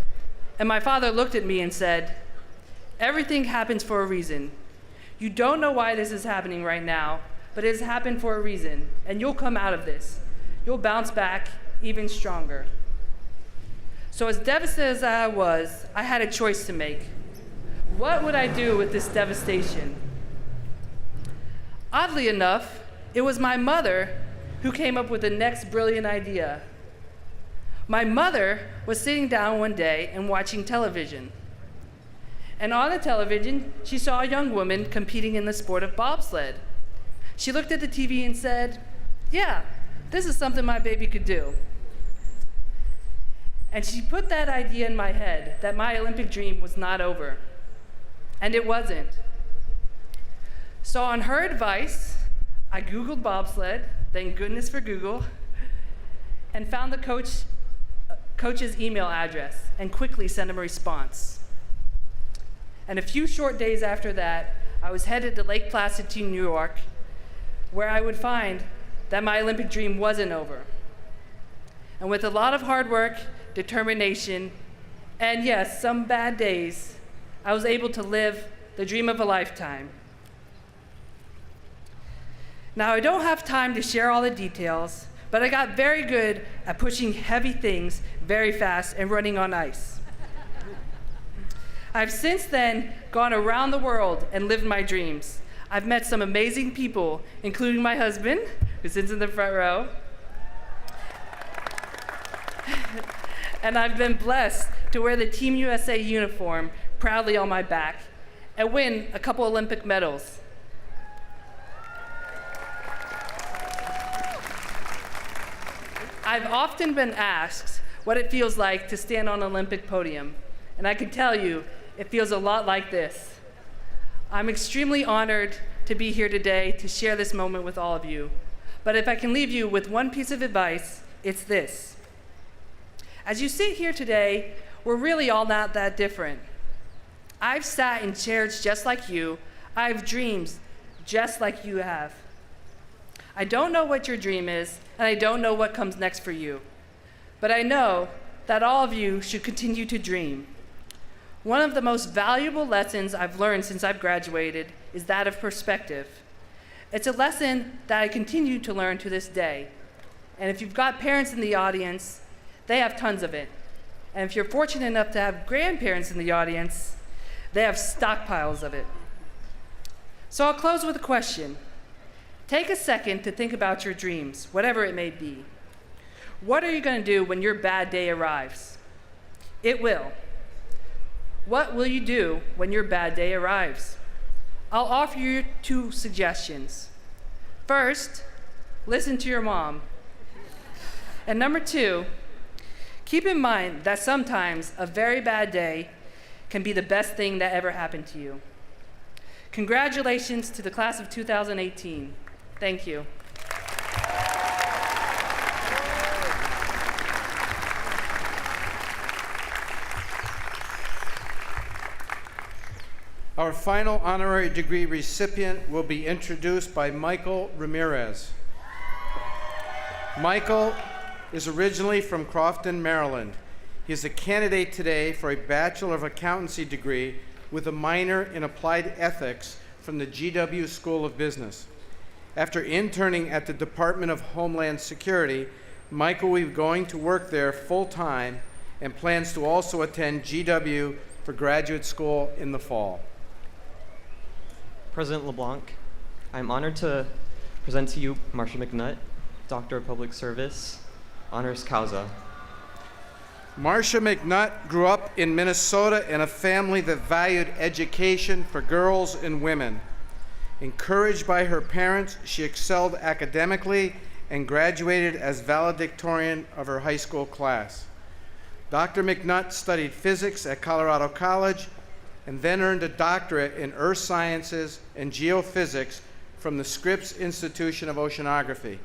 And my father looked at me and said, "Everything happens for a reason. You don't know why this is happening right now, but it has happened for a reason, and you'll come out of this. You'll bounce back even stronger." So as devastated as I was, I had a choice to make. What would I do with this devastation? Oddly enough, it was my mother who came up with the next brilliant idea. My mother was sitting down one day and watching television. And on the television, she saw a young woman competing in the sport of bobsled. She looked at the TV and said, "Yeah, this is something my baby could do." And she put that idea in my head that my Olympic dream was not over. And it wasn't. So on her advice, I Googled bobsled, thank goodness for Google, and found the coach's email address and quickly sent him a response. And a few short days after that, I was headed to Lake Placid to New York, where I would find that my Olympic dream wasn't over. And with a lot of hard work, determination, and yes, some bad days, I was able to live the dream of a lifetime. Now, I don't have time to share all the details, but I got very good at pushing heavy things very fast and running on ice. I've since then gone around the world and lived my dreams. I've met some amazing people, including my husband, who sits in the front row. And I've been blessed to wear the Team USA uniform proudly on my back and win a couple Olympic medals. I've often been asked what it feels like to stand on an Olympic podium, and I can tell you, it feels a lot like this. I'm extremely honored to be here today to share this moment with all of you. But if I can leave you with one piece of advice, it's this. As you sit here today, we're really all not that different. I've sat in chairs just like you. I have dreams just like you have. I don't know what your dream is, and I don't know what comes next for you. But I know that all of you should continue to dream. One of the most valuable lessons I've learned since I've graduated is that of perspective. It's a lesson that I continue to learn to this day. And if you've got parents in the audience, they have tons of it. And if you're fortunate enough to have grandparents in the audience, they have stockpiles of it. So I'll close with a question. Take a second to think about your dreams, whatever it may be. What are you going to do when your bad day arrives? It will. What will you do when your bad day arrives? I'll offer you 2 suggestions. First, listen to your mom. And number 2, keep in mind that sometimes a very bad day can be the best thing that ever happened to you. Congratulations to the class of 2018. Thank you. Our final honorary degree recipient will be introduced by Michael Ramirez. Michael is originally from Crofton, Maryland. He is a candidate today for a Bachelor of Accountancy degree with a minor in Applied Ethics from the GW School of Business. After interning at the Department of Homeland Security, Michael will be going to work there full-time and plans to also attend GW for graduate school in the fall. President LeBlanc, I'm honored to present to you Marcia McNutt, Doctor of Public Service, honoris causa. Marcia McNutt grew up in Minnesota in a family that valued education for girls and women. Encouraged by her parents, she excelled academically and graduated as valedictorian of her high school class. Dr. McNutt studied physics at Colorado College and then earned a doctorate in earth sciences and geophysics from the Scripps Institution of Oceanography,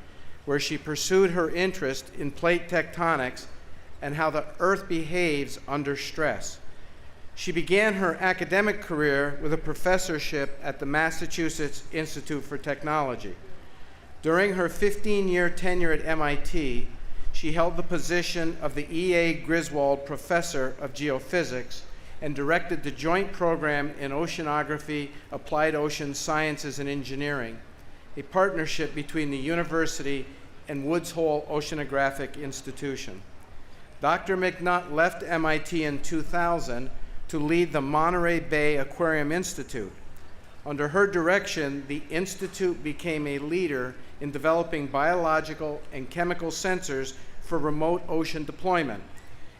where she pursued her interest in plate tectonics and how the Earth behaves under stress. She began her academic career with a professorship at the Massachusetts Institute for Technology. During her 15-year tenure at MIT, she held the position of the E.A. Griswold Professor of Geophysics and directed the Joint Program in Oceanography, Applied Ocean Sciences and Engineering, a partnership between the university and Woods Hole Oceanographic Institution. Dr. McNutt left MIT in 2000 to lead the Monterey Bay Aquarium Institute. Under her direction, the Institute became a leader in developing biological and chemical sensors for remote ocean deployment,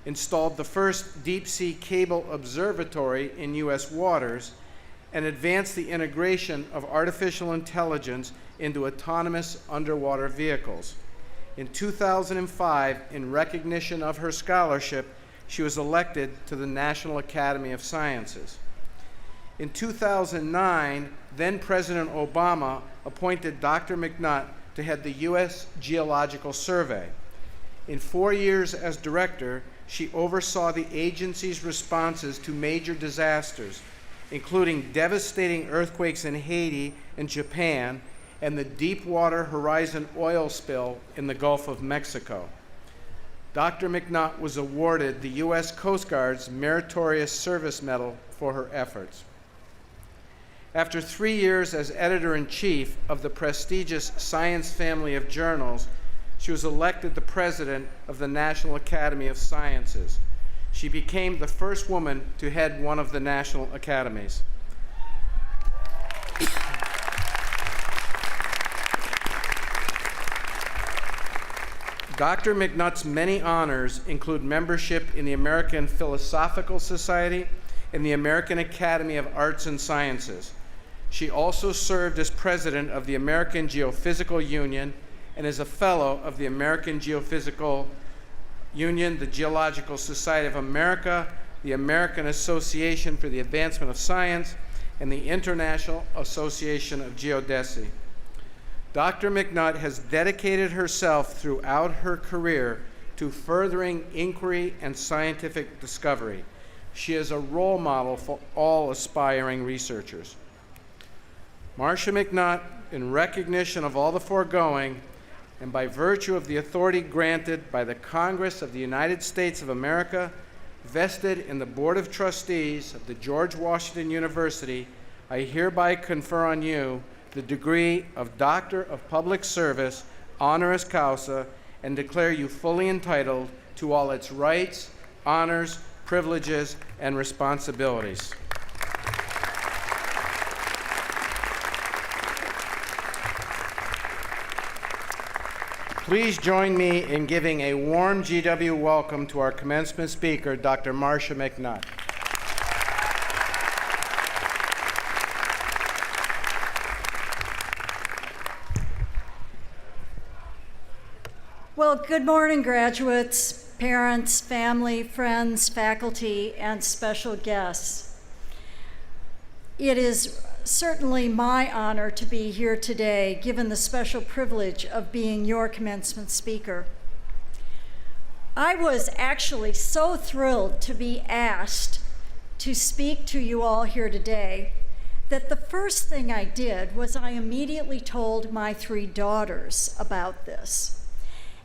installed the first deep-sea cable observatory in U.S. waters, and advanced the integration of artificial intelligence into autonomous underwater vehicles. In 2005, in recognition of her scholarship, she was elected to the National Academy of Sciences. In 2009, then President Obama appointed Dr. McNutt to head the U.S. Geological Survey. In 4 years as director, she oversaw the agency's responses to major disasters, including devastating earthquakes in Haiti and Japan, and the Deepwater Horizon oil spill in the Gulf of Mexico. Dr. McNutt was awarded the U.S. Coast Guard's Meritorious Service Medal for her efforts. After 3 years as editor-in-chief of the prestigious Science family of journals, she was elected the president of the National Academy of Sciences. She became the first woman to head one of the national academies. Dr. McNutt's many honors include membership in the American Philosophical Society and the American Academy of Arts and Sciences. She also served as president of the American Geophysical Union and is a fellow of the American Geophysical Union, the Geological Society of America, the American Association for the Advancement of Science, and the International Association of Geodesy. Dr. McNutt has dedicated herself throughout her career to furthering inquiry and scientific discovery. She is a role model for all aspiring researchers. Marcia McNutt, in recognition of all the foregoing, and by virtue of the authority granted by the Congress of the United States of America, vested in the Board of Trustees of the George Washington University, I hereby confer on you the degree of Doctor of Public Service, honoris causa, and declare you fully entitled to all its rights, honors, privileges, and responsibilities. Please join me in giving a warm GW welcome to our commencement speaker, Dr. Marcia McNutt. Well, good morning, graduates, parents, family, friends, faculty, and special guests. It is certainly my honor to be here today, given the special privilege of being your commencement speaker. I was actually so thrilled to be asked to speak to you all here today that the first thing I did was I immediately told my 3 daughters about this.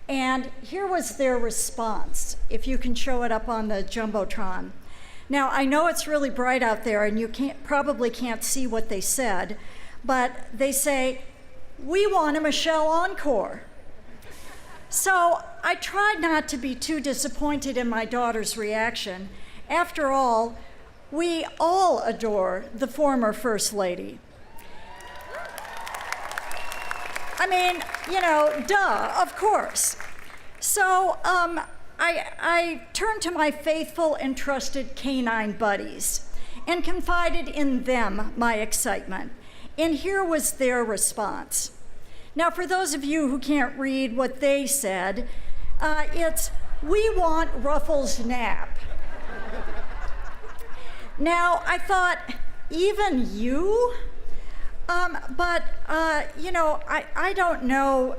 And here was their response, if you can show it up on the Jumbotron. Now, I know it's really bright out there and you probably can't see what they said, but they say, "We want a Michelle encore." So I tried not to be too disappointed in my daughter's reaction. After all, we all adore the former First Lady. I mean, you know, duh, of course. So I turned to my faithful and trusted canine buddies and confided in them my excitement. And here was their response. Now, for those of you who can't read what they said, it's, "We want Ruffles' nap." Now, I thought, even you? You know, I don't know,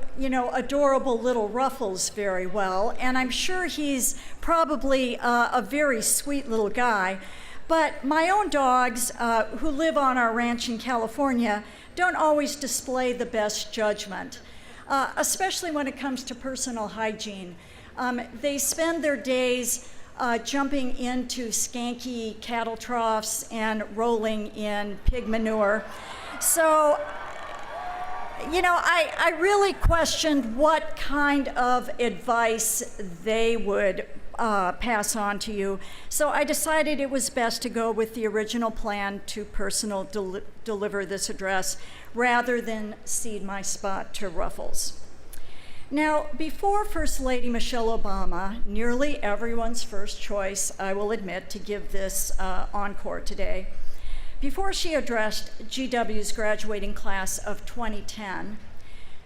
adorable little Ruffles very well, and I'm sure he's probably a very sweet little guy. But my own dogs, who live on our ranch in California, don't always display the best judgment, especially when it comes to personal hygiene. They spend their days jumping into skanky cattle troughs and rolling in pig manure. So, I really questioned what kind of advice they would pass on to you. So I decided it was best to go with the original plan to deliver this address rather than cede my spot to Ruffles. Now, before First Lady Michelle Obama, nearly everyone's first choice, I will admit, to give this encore today, before she addressed GW's graduating class of 2010,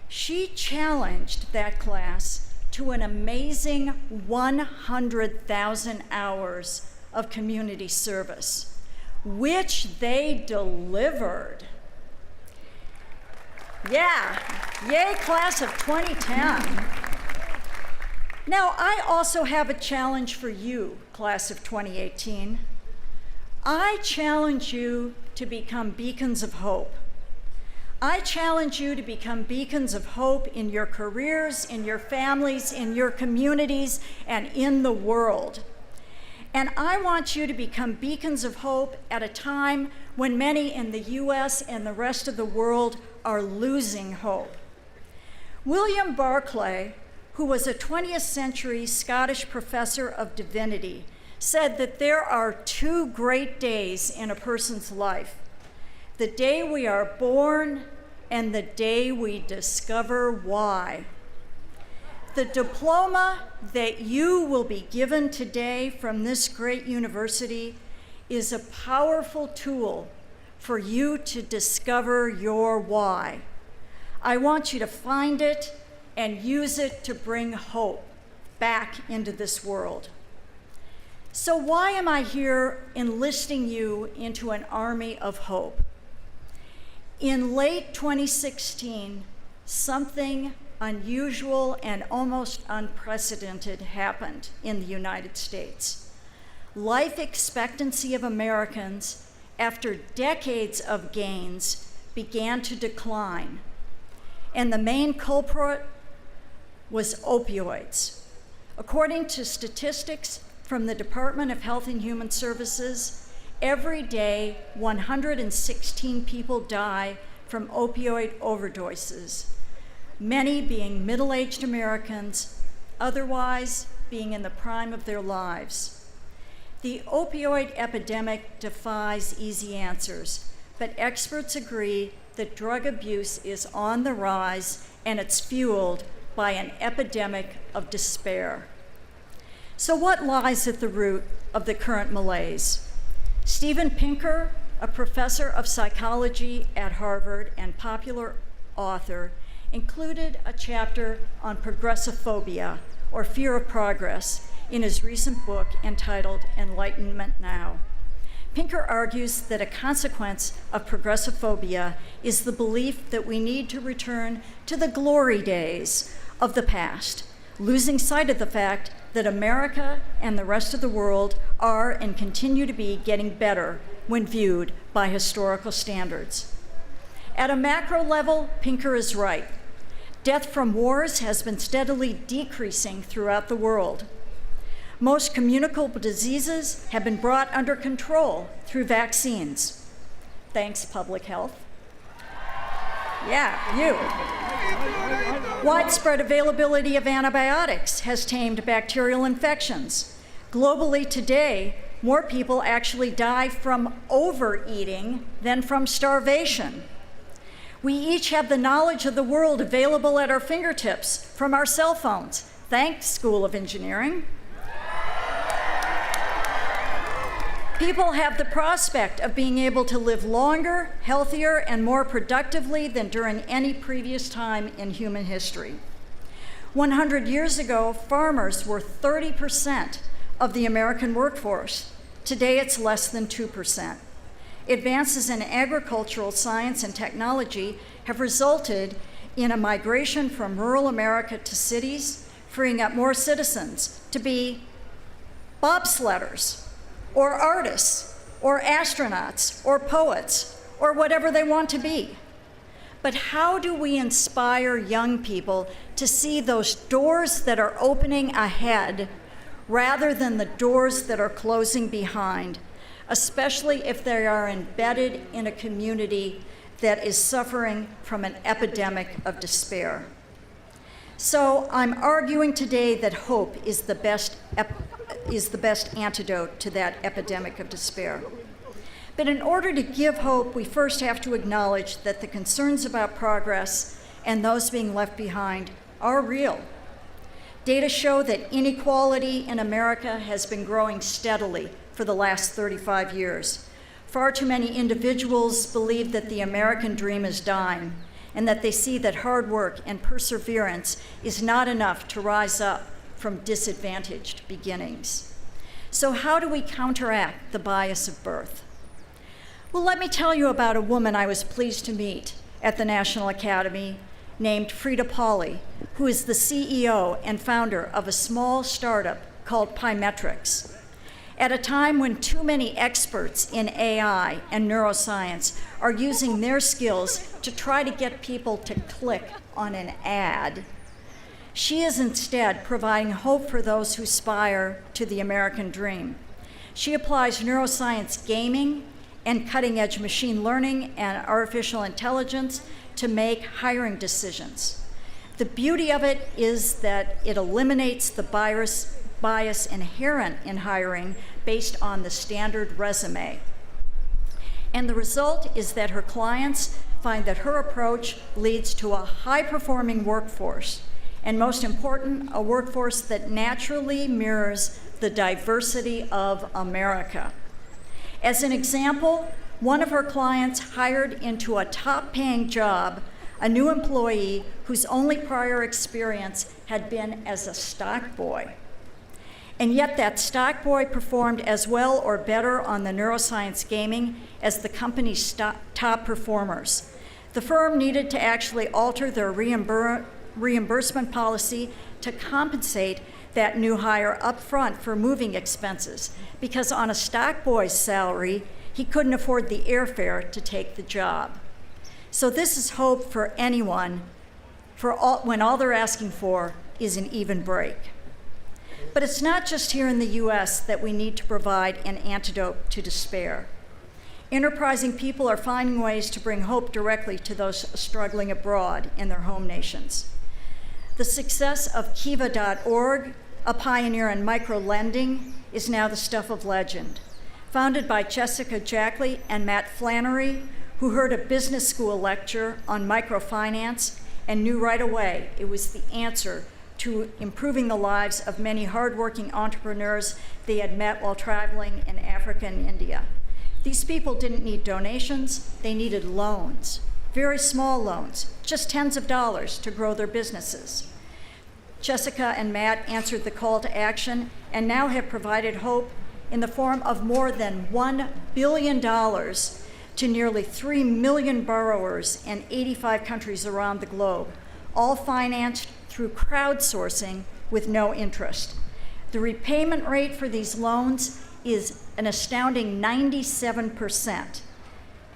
she challenged that class to an amazing 100,000 hours of community service, which they delivered. Yeah, yay, class of 2010. Now, I also have a challenge for you, class of 2018. I challenge you to become beacons of hope. I challenge you to become beacons of hope in your careers, in your families, in your communities, and in the world. And I want you to become beacons of hope at a time when many in the US and the rest of the world are losing hope. William Barclay, who was a 20th century Scottish professor of divinity, said that there are 2 great days in a person's life: the day we are born and the day we discover why. The diploma that you will be given today from this great university is a powerful tool for you to discover your why. I want you to find it and use it to bring hope back into this world. So why am I here enlisting you into an army of hope? In late 2016, something unusual and almost unprecedented happened in the United States. Life expectancy of Americans, after decades of gains, began to decline. And the main culprit was opioids. According to statistics from the Department of Health and Human Services, every day 116 people die from opioid overdoses, many being middle-aged Americans, otherwise being in the prime of their lives. The opioid epidemic defies easy answers, but experts agree that drug abuse is on the rise and it's fueled by an epidemic of despair. So what lies at the root of the current malaise? Steven Pinker, a professor of psychology at Harvard and popular author, included a chapter on progressophobia, or fear of progress, in his recent book entitled Enlightenment Now. Pinker argues that a consequence of progressivophobia is the belief that we need to return to the glory days of the past, losing sight of the fact that America and the rest of the world are and continue to be getting better when viewed by historical standards. At a macro level, Pinker is right. Death from wars has been steadily decreasing throughout the world. Most communicable diseases have been brought under control through vaccines. Thanks, public health. Yeah, you. Widespread availability of antibiotics has tamed bacterial infections. Globally today, more people actually die from overeating than from starvation. We each have the knowledge of the world available at our fingertips from our cell phones. Thanks, School of Engineering. People have the prospect of being able to live longer, healthier, and more productively than during any previous time in human history. 100 years ago, farmers were 30% of the American workforce. Today, it's less than 2%. Advances in agricultural science and technology have resulted in a migration from rural America to cities, freeing up more citizens to be bobsledders, or artists, or astronauts, or poets, or whatever they want to be. But how do we inspire young people to see those doors that are opening ahead rather than the doors that are closing behind, especially if they are embedded in a community that is suffering from an epidemic of despair? So I'm arguing today that hope is the best antidote to that epidemic of despair. But in order to give hope, we first have to acknowledge that the concerns about progress and those being left behind are real. Data show that inequality in America has been growing steadily for the last 35 years. Far too many individuals believe that the American dream is dying, and that they see that hard work and perseverance is not enough to rise up from disadvantaged beginnings. So how do we counteract the bias of birth? Well, let me tell you about a woman I was pleased to meet at the National Academy named Frida Pauly, who is the CEO and founder of a small startup called Pymetrics. At a time when too many experts in AI and neuroscience are using their skills to try to get people to click on an ad, she is instead providing hope for those who aspire to the American dream. She applies neuroscience gaming and cutting-edge machine learning and artificial intelligence to make hiring decisions. The beauty of it is that it eliminates the bias inherent in hiring based on the standard resume. And the result is that her clients find that her approach leads to a high-performing workforce, and most important, a workforce that naturally mirrors the diversity of America. As an example, one of her clients hired into a top-paying job a new employee whose only prior experience had been as a stock boy. And yet that stock boy performed as well or better on the neuroscience gaming as the company's top performers. The firm needed to actually alter their reimbursement policy to compensate that new hire up front for moving expenses, because on a stock boy's salary, he couldn't afford the airfare to take the job. So this is hope for anyone when all they're asking for is an even break. But it's not just here in the US that we need to provide an antidote to despair. Enterprising people are finding ways to bring hope directly to those struggling abroad in their home nations. The success of Kiva.org, a pioneer in micro-lending, is now the stuff of legend. Founded by Jessica Jackley and Matt Flannery, who heard a business school lecture on microfinance and knew right away it was the answer to improving the lives of many hardworking entrepreneurs they had met while traveling in Africa and India. These people didn't need donations, they needed loans, very small loans, just tens of dollars to grow their businesses. Jessica and Matt answered the call to action and now have provided hope in the form of more than $1 billion to nearly 3 million borrowers in 85 countries around the globe, all financed through crowdsourcing with no interest. The repayment rate for these loans is an astounding 97%.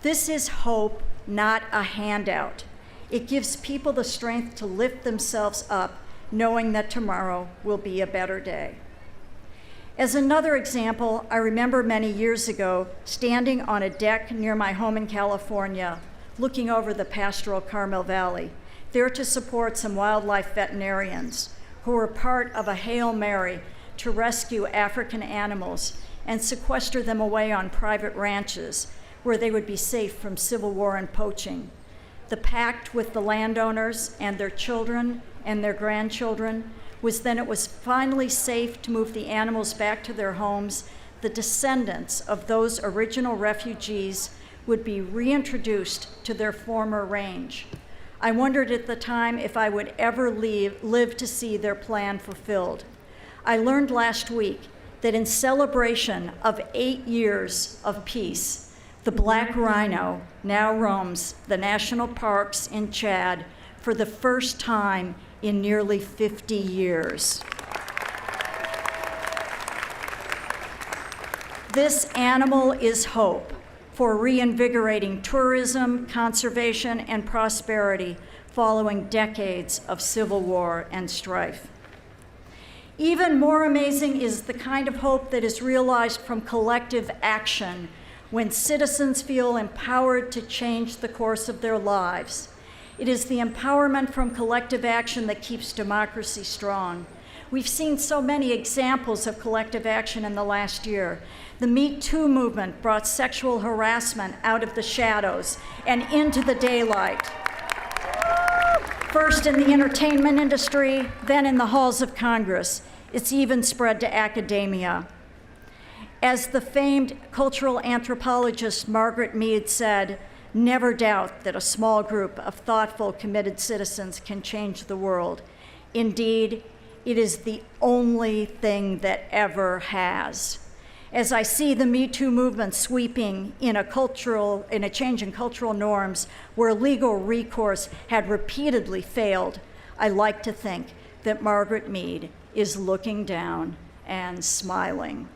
This is hope, not a handout. It gives people the strength to lift themselves up, knowing that tomorrow will be a better day. As another example, I remember many years ago standing on a deck near my home in California, looking over the pastoral Carmel Valley, there to support some wildlife veterinarians who were part of a Hail Mary to rescue African animals and sequester them away on private ranches where they would be safe from civil war and poaching. The pact with the landowners and their children and their grandchildren was then it was finally safe to move the animals back to their homes. The descendants of those original refugees would be reintroduced to their former range. I wondered at the time if I would ever live to see their plan fulfilled. I learned last week that in celebration of 8 years of peace, the black rhino now roams the national parks in Chad for the first time in nearly 50 years. This animal is hope for reinvigorating tourism, conservation, and prosperity following decades of civil war and strife. Even more amazing is the kind of hope that is realized from collective action when citizens feel empowered to change the course of their lives. It is the empowerment from collective action that keeps democracy strong. We've seen so many examples of collective action in the last year. The Me Too movement brought sexual harassment out of the shadows and into the daylight. First in the entertainment industry, then in the halls of Congress. It's even spread to academia. As the famed cultural anthropologist Margaret Mead said, never doubt that a small group of thoughtful, committed citizens can change the world. Indeed, it is the only thing that ever has. As I see the Me Too movement sweeping in a change in cultural norms where legal recourse had repeatedly failed, I like to think that Margaret Mead is looking down and smiling.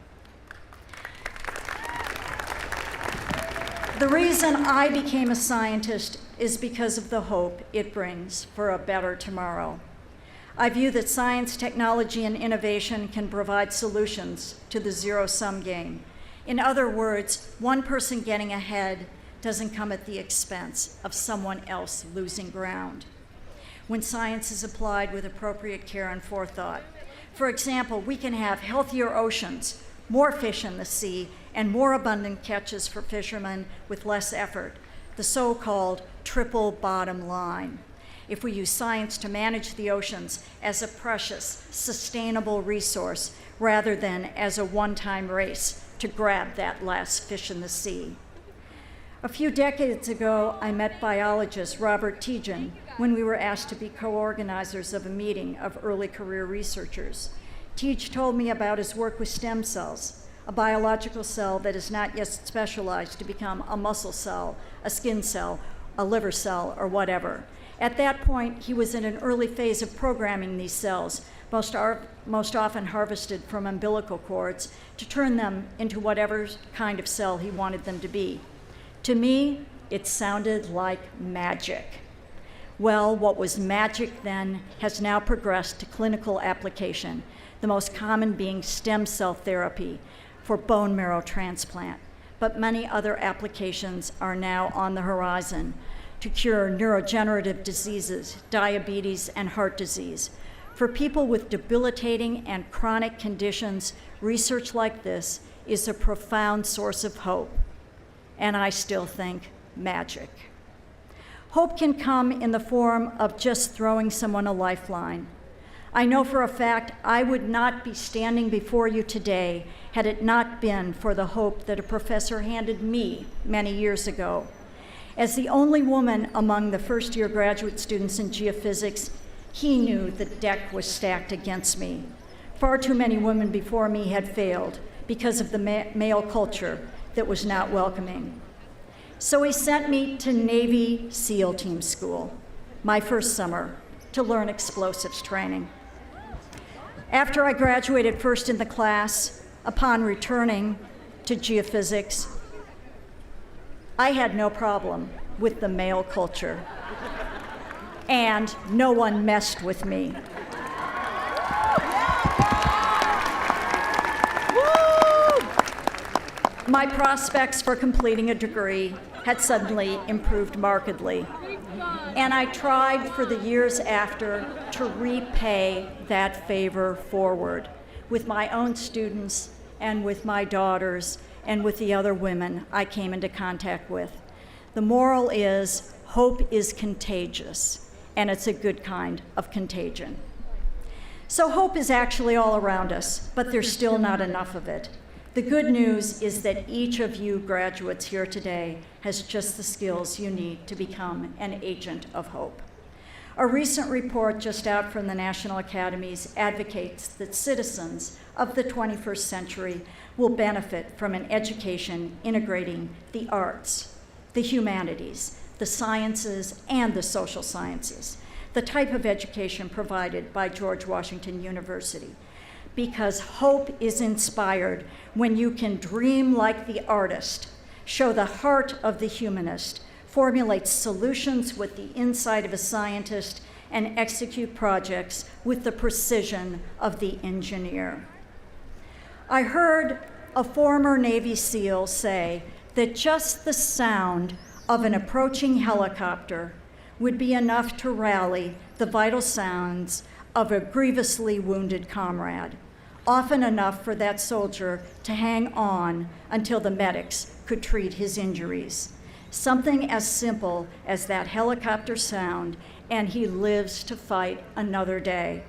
The reason I became a scientist is because of the hope it brings for a better tomorrow. I view that science, technology, and innovation can provide solutions to the zero-sum game. In other words, one person getting ahead doesn't come at the expense of someone else losing ground when science is applied with appropriate care and forethought. For example, we can have healthier oceans, more fish in the sea, and more abundant catches for fishermen with less effort, the so-called triple bottom line. If we use science to manage the oceans as a precious, sustainable resource rather than as a one-time race to grab that last fish in the sea. A few decades ago, I met biologist Robert Tejan when we were asked to be co-organizers of a meeting of early career researchers. Tej told me about his work with stem cells, a biological cell that is not yet specialized to become a muscle cell, a skin cell, a liver cell, or whatever. At that point, he was in an early phase of programming these cells, most often harvested from umbilical cords, to turn them into whatever kind of cell he wanted them to be. To me, it sounded like magic. Well, what was magic then has now progressed to clinical application, the most common being stem cell therapy for bone marrow transplant. But many other applications are now on the horizon to cure neurodegenerative diseases, diabetes, and heart disease. For people with debilitating and chronic conditions, research like this is a profound source of hope, and I still think magic. Hope can come in the form of just throwing someone a lifeline. I know for a fact I would not be standing before you today had it not been for the hope that a professor handed me many years ago. As the only woman among the first-year graduate students in geophysics, he knew the deck was stacked against me. Far too many women before me had failed, because of the male culture that was not welcoming. So he sent me to Navy SEAL Team School, my first summer, to learn explosives training. After I graduated first in the class, upon returning to geophysics, I had no problem with the male culture, and no one messed with me. My prospects for completing a degree had suddenly improved markedly, and I tried for the years after to repay that favor forward with my own students and with my daughters and with the other women I came into contact with. The moral is, hope is contagious, and it's a good kind of contagion. So hope is actually all around us, but there's still not enough of it. The good news is that each of you graduates here today has just the skills you need to become an agent of hope. A recent report just out from the National Academies advocates that citizens of the 21st century will benefit from an education integrating the arts, the humanities, the sciences, and the social sciences, the type of education provided by George Washington University. Because hope is inspired when you can dream like the artist, show the heart of the humanist, formulate solutions with the insight of a scientist, and execute projects with the precision of the engineer. I heard a former Navy SEAL say that just the sound of an approaching helicopter would be enough to rally the vital sounds of a grievously wounded comrade, often enough for that soldier to hang on until the medics could treat his injuries. Something as simple as that helicopter sound, and he lives to fight another day.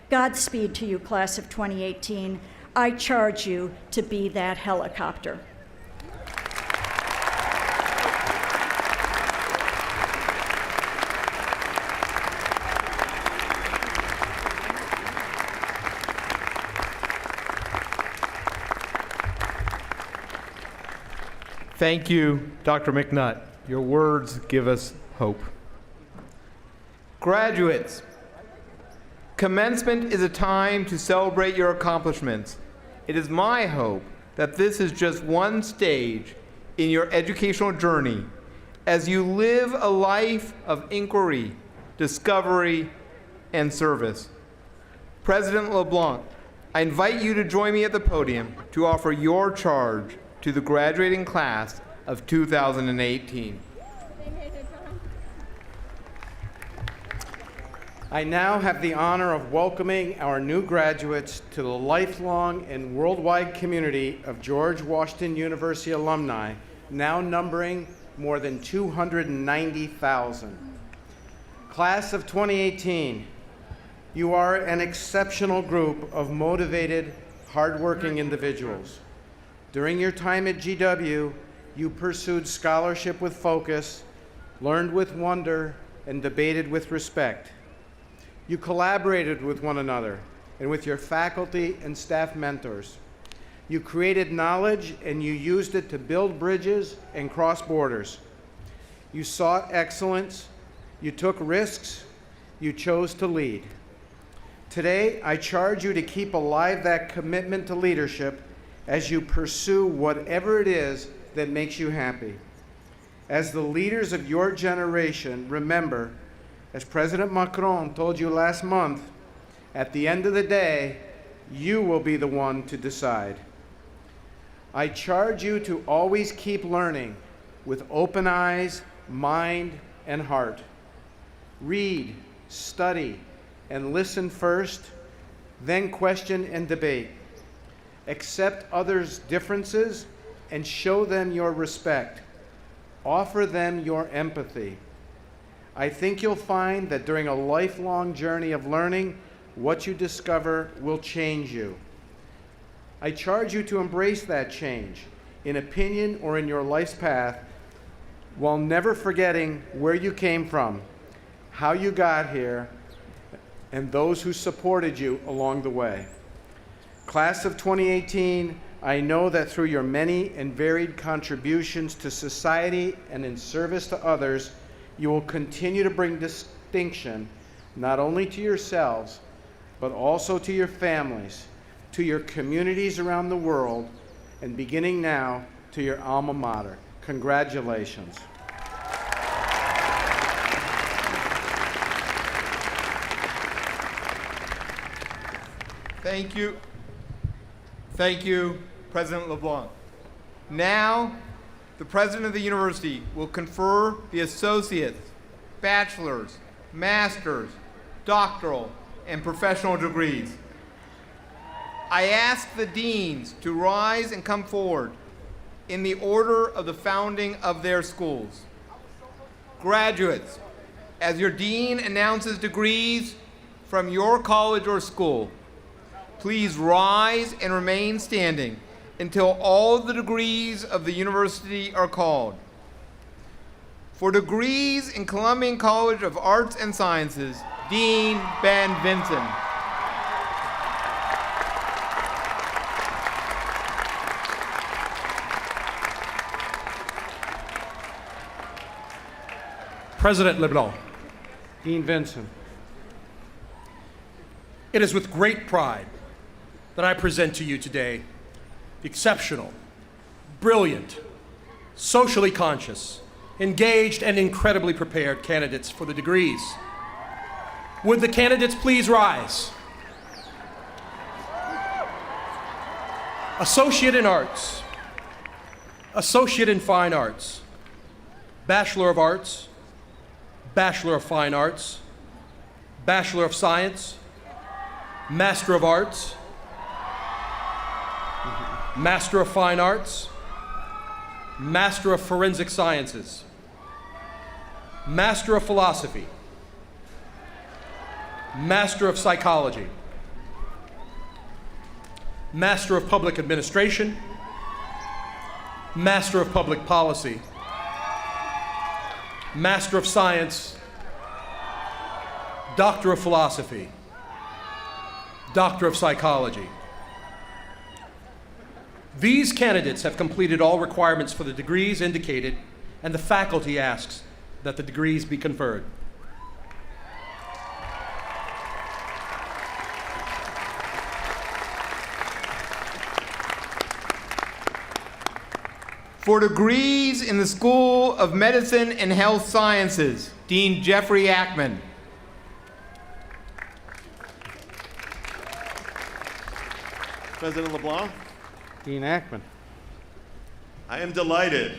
Godspeed to you, class of 2018. I charge you to be that helicopter. Thank you, Dr. McNutt. Your words give us hope. Graduates, commencement is a time to celebrate your accomplishments. It is my hope that this is just one stage in your educational journey as you live a life of inquiry, discovery, and service. President LeBlanc, I invite you to join me at the podium to offer your charge to the graduating class of 2018. I now have the honor of welcoming our new graduates to the lifelong and worldwide community of George Washington University alumni, now numbering more than 290,000. Class of 2018, you are an exceptional group of motivated, hardworking individuals. During your time at GW, you pursued scholarship with focus, learned with wonder, and debated with respect. You collaborated with one another and with your faculty and staff mentors. You created knowledge and you used it to build bridges and cross borders. You sought excellence, you took risks, you chose to lead. Today, I charge you to keep alive that commitment to leadership as you pursue whatever it is that makes you happy. As the leaders of your generation, remember, as President Macron told you last month, at the end of the day, you will be the one to decide. I charge you to always keep learning with open eyes, mind, and heart. Read, study, and listen first, then question and debate. Accept others' differences and show them your respect. Offer them your empathy. I think you'll find that during a lifelong journey of learning, what you discover will change you. I charge you to embrace that change in opinion or in your life's path while never forgetting where you came from, how you got here, and those who supported you along the way. Class of 2018, I know that through your many and varied contributions to society and in service to others, you will continue to bring distinction not only to yourselves, but also to your families, to your communities around the world, and beginning now, to your alma mater. Congratulations. Thank you. Thank you, President LeBlanc. Now, the President of the University will confer the associate's, bachelor's, master's, doctoral, and professional degrees. I ask the deans to rise and come forward in the order of the founding of their schools. Graduates, as your dean announces degrees from your college or school, please rise and remain standing until all of the degrees of the university are called. For degrees in Columbian College of Arts and Sciences, Dean Ben Vinson. President LeBlanc, Dean Vinson. it is with great pride that I present to you today the exceptional, brilliant, socially conscious, engaged, and incredibly prepared candidates for the degrees. Would the candidates please rise? Associate in Arts, Associate in Fine Arts, Bachelor of Arts, Bachelor of Fine Arts, Bachelor of Science, Master of Arts, Master of Fine Arts, Master of Forensic Sciences, Master of Philosophy, Master of Psychology, Master of Public Administration, Master of Public Policy, Master of Science, Doctor of Philosophy, Doctor of Psychology. These candidates have completed all requirements for the degrees indicated, and the faculty asks that the degrees be conferred. For degrees in the School of Medicine and Health Sciences, Dean Jeffrey Ackman. President LeBlanc, Dean Ackman. I am delighted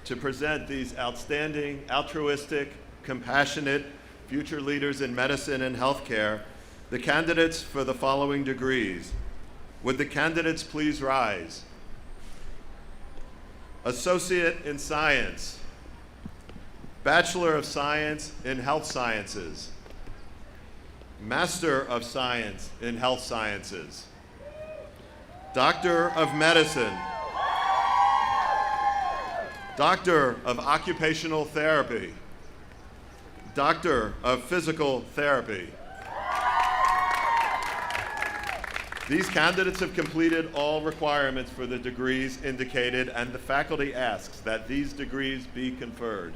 to present these outstanding, altruistic, compassionate future leaders in medicine and healthcare, the candidates for the following degrees. Would the candidates please rise? Associate in Science, Bachelor of Science in Health Sciences, Master of Science in Health Sciences, Doctor of Medicine, Doctor of Occupational Therapy, Doctor of Physical Therapy. These candidates have completed all requirements for the degrees indicated, and the faculty asks that these degrees be conferred.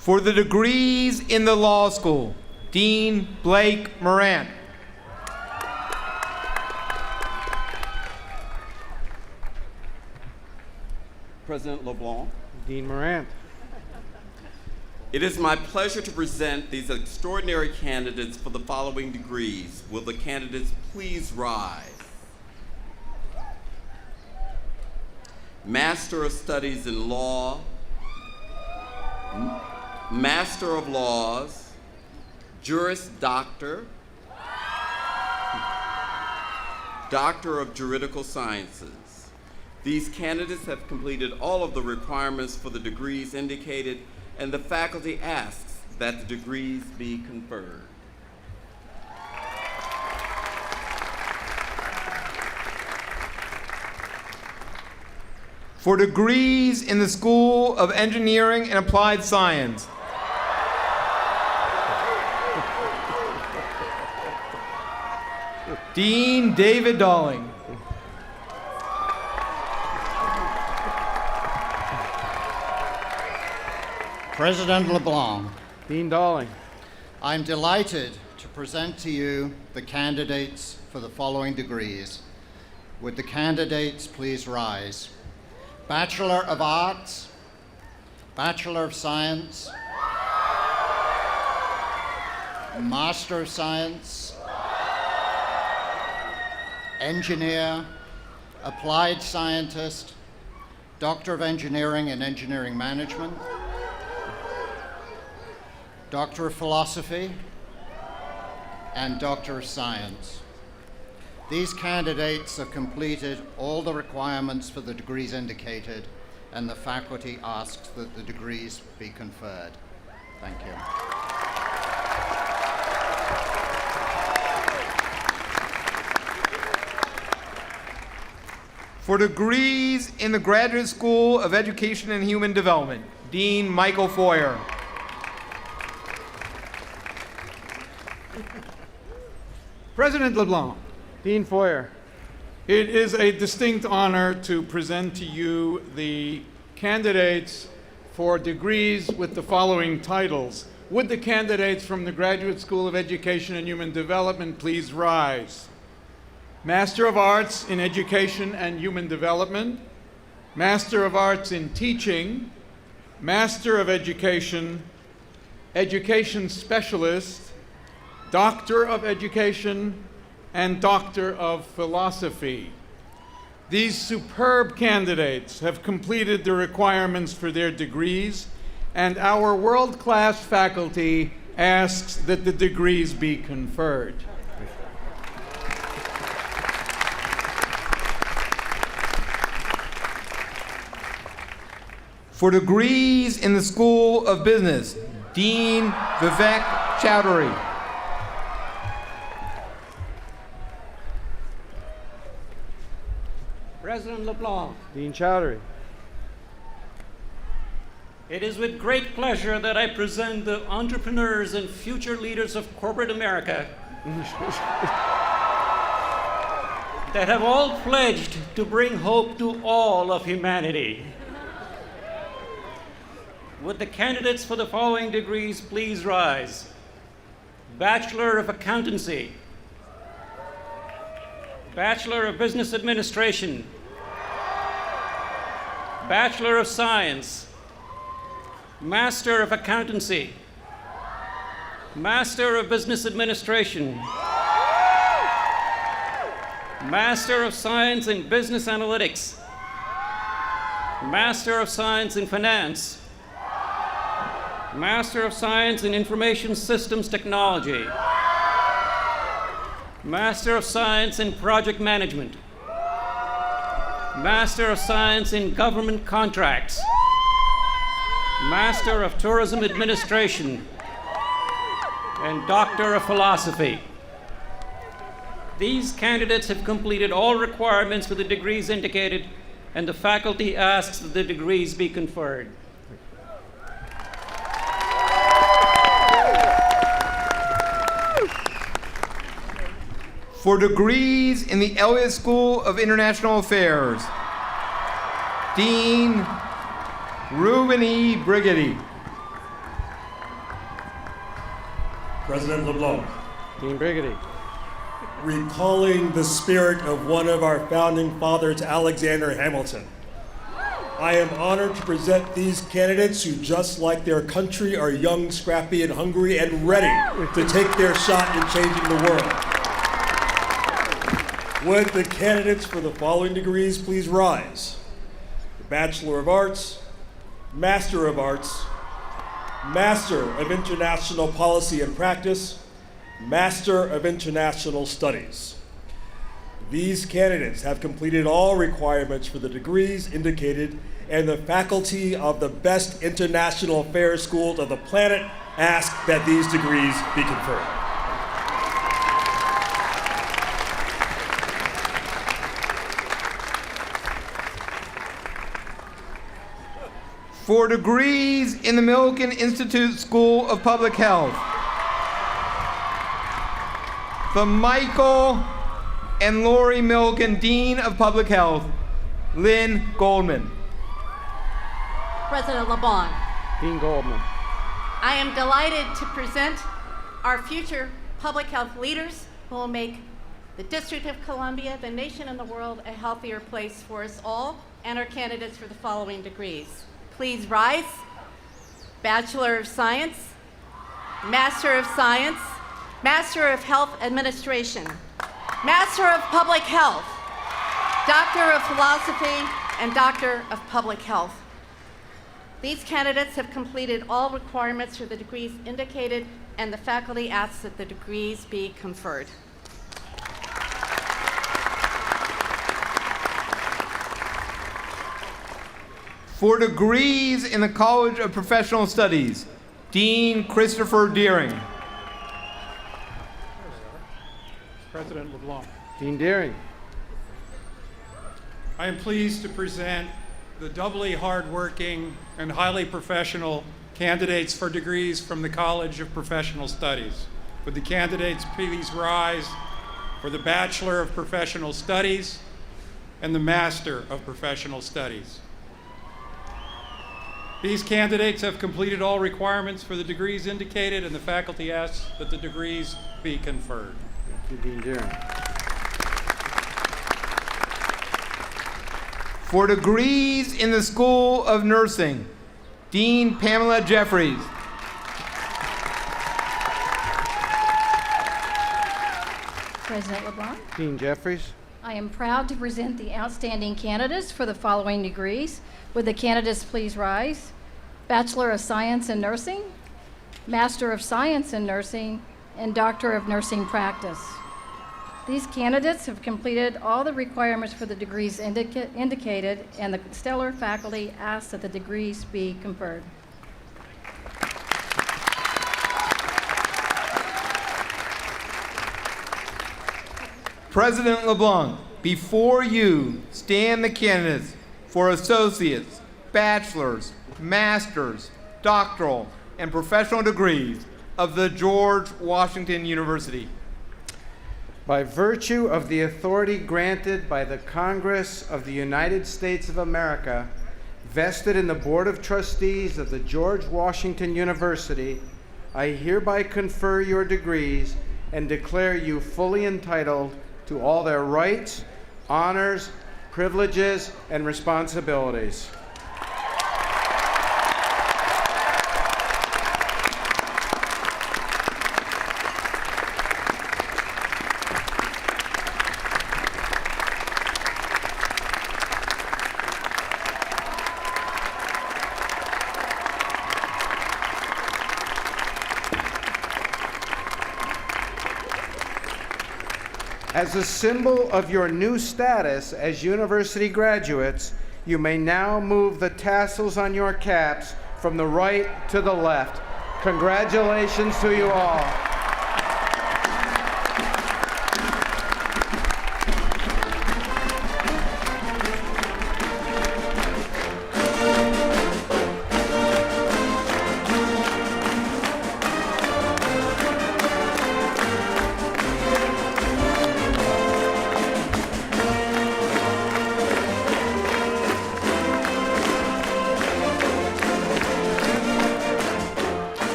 For the degrees in the law school, Dean Blake Morant. President LeBlanc, Dean Morant. it is my pleasure to present these extraordinary candidates for the following degrees. Will the candidates please rise? Master of Studies in Law, Master of Laws, Juris Doctor, Doctor of Juridical Sciences. These candidates have completed all of the requirements for the degrees indicated, and the faculty asks that the degrees be conferred. For degrees in the School of Engineering and Applied Science, Dean David Dalling. President LeBlanc. Dean Dalling. I'm delighted to present to you the candidates for the following degrees. Would the candidates please rise? Bachelor of Arts, Bachelor of Science, Master of Science, Engineer, Applied Scientist, Doctor of Engineering and Engineering Management, Doctor of Philosophy, and Doctor of Science. These candidates have completed all the requirements for the degrees indicated, and the faculty asks that the degrees be conferred. Thank you. For degrees in the Graduate School of Education and Human Development, Dean Michael Foyer. President LeBlanc. Dean Foyer. It is a distinct honor to present to you the candidates for degrees with the following titles. Would the candidates from the Graduate School of Education and Human Development please rise? Master of Arts in Education and Human Development, Master of Arts in Teaching, Master of Education, Education Specialist, Doctor of Education, and Doctor of Philosophy. These superb candidates have completed the requirements for their degrees, and our world-class faculty asks that the degrees be conferred. For degrees in the School of Business, Dean Vivek Chowdhury. President LeBlanc. Dean Chowdhury. It is with great pleasure that I present the entrepreneurs and future leaders of corporate America that have all pledged to bring hope to all of humanity. Would the candidates for the following degrees please rise? Bachelor of Accountancy, Bachelor of Business Administration, Bachelor of Science, Master of Accountancy, Master of Business Administration, Master of Science in Business Analytics, Master of Science in Finance, Master of Science in Information Systems Technology, Master of Science in Project Management, Master of Science in Government Contracts, Master of Tourism Administration, and Doctor of Philosophy. These candidates have completed all requirements for the degrees indicated, and the faculty asks that the degrees be conferred. For degrees in the Elliott School of International Affairs, Dean Reuben E. Brigady. President LeBlanc. Dean Brigady. Recalling the spirit of one of our founding fathers, Alexander Hamilton, I am honored to present these candidates who, just like their country, are young, scrappy, and hungry, and ready to take their shot in changing the world. Would the candidates for the following degrees please rise? Bachelor of Arts, Master of Arts, Master of International Policy and Practice, Master of International Studies. These candidates have completed all requirements for the degrees indicated, and the faculty of the best international affairs schools of the planet ask that these degrees be conferred. For degrees in the Millikan Institute School of Public Health, the Michael and Lori Milligan, Dean of Public Health, Lynn Goldman. President LeBlanc, Dean Goldman. I am delighted to present our future public health leaders who will make the District of Columbia, the nation, and the world a healthier place for us all, and our candidates for the following degrees. Please rise. Bachelor of Science, Master of Science, Master of Health Administration, Master of Public Health, Doctor of Philosophy, and Doctor of Public Health. These candidates have completed all requirements for the degrees indicated, and the faculty asks that the degrees be conferred. For degrees in the College of Professional Studies, Dean Christopher Deering. President LeBlanc. Dean Deering. I am pleased to present the doubly hardworking and highly professional candidates for degrees from the College of Professional Studies. Would the candidates please rise for the Bachelor of Professional Studies and the Master of Professional Studies. These candidates have completed all requirements for the degrees indicated, and the faculty asks that the degrees be conferred. Thank you, Dean Deering. For degrees in the School of Nursing, Dean Pamela Jeffries. President LeBlanc, Dean Jeffries. I am proud to present the outstanding candidates for the following degrees. Would the candidates please rise? Bachelor of Science in Nursing, Master of Science in Nursing, and Doctor of Nursing Practice. These candidates have completed all the requirements for the degrees indicated, and the stellar faculty asks that the degrees be conferred. President LeBlanc, before you stand the candidates for associates, bachelors, masters, doctoral, and professional degrees of the George Washington University. By virtue of the authority granted by the Congress of the United States of America, vested in the Board of Trustees of the George Washington University, I hereby confer your degrees and declare you fully entitled to all their rights, honors, privileges, and responsibilities. As a symbol of your new status as university graduates, you may now move the tassels on your caps from the right to the left. Congratulations to you all.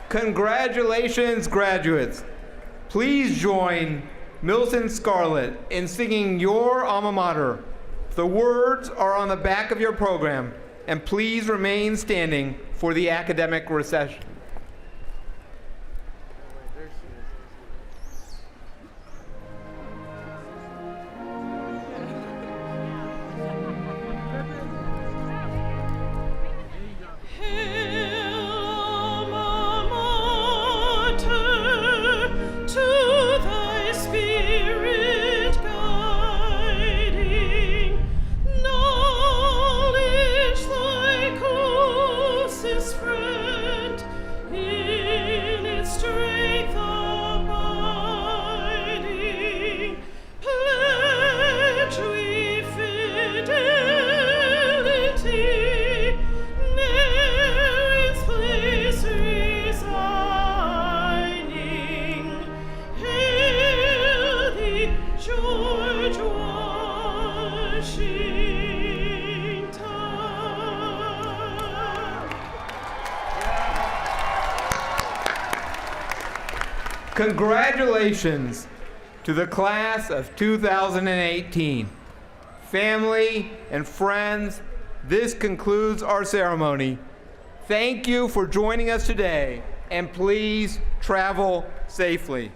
Congratulations, graduates. Please join Milton Scarlett in singing your alma mater. The words are on the back of your program, and please remain standing for the academic reception. Pledge we fidelity. Congratulations to the class of 2018. Family and friends, this concludes our ceremony. Thank you for joining us today, and please travel safely.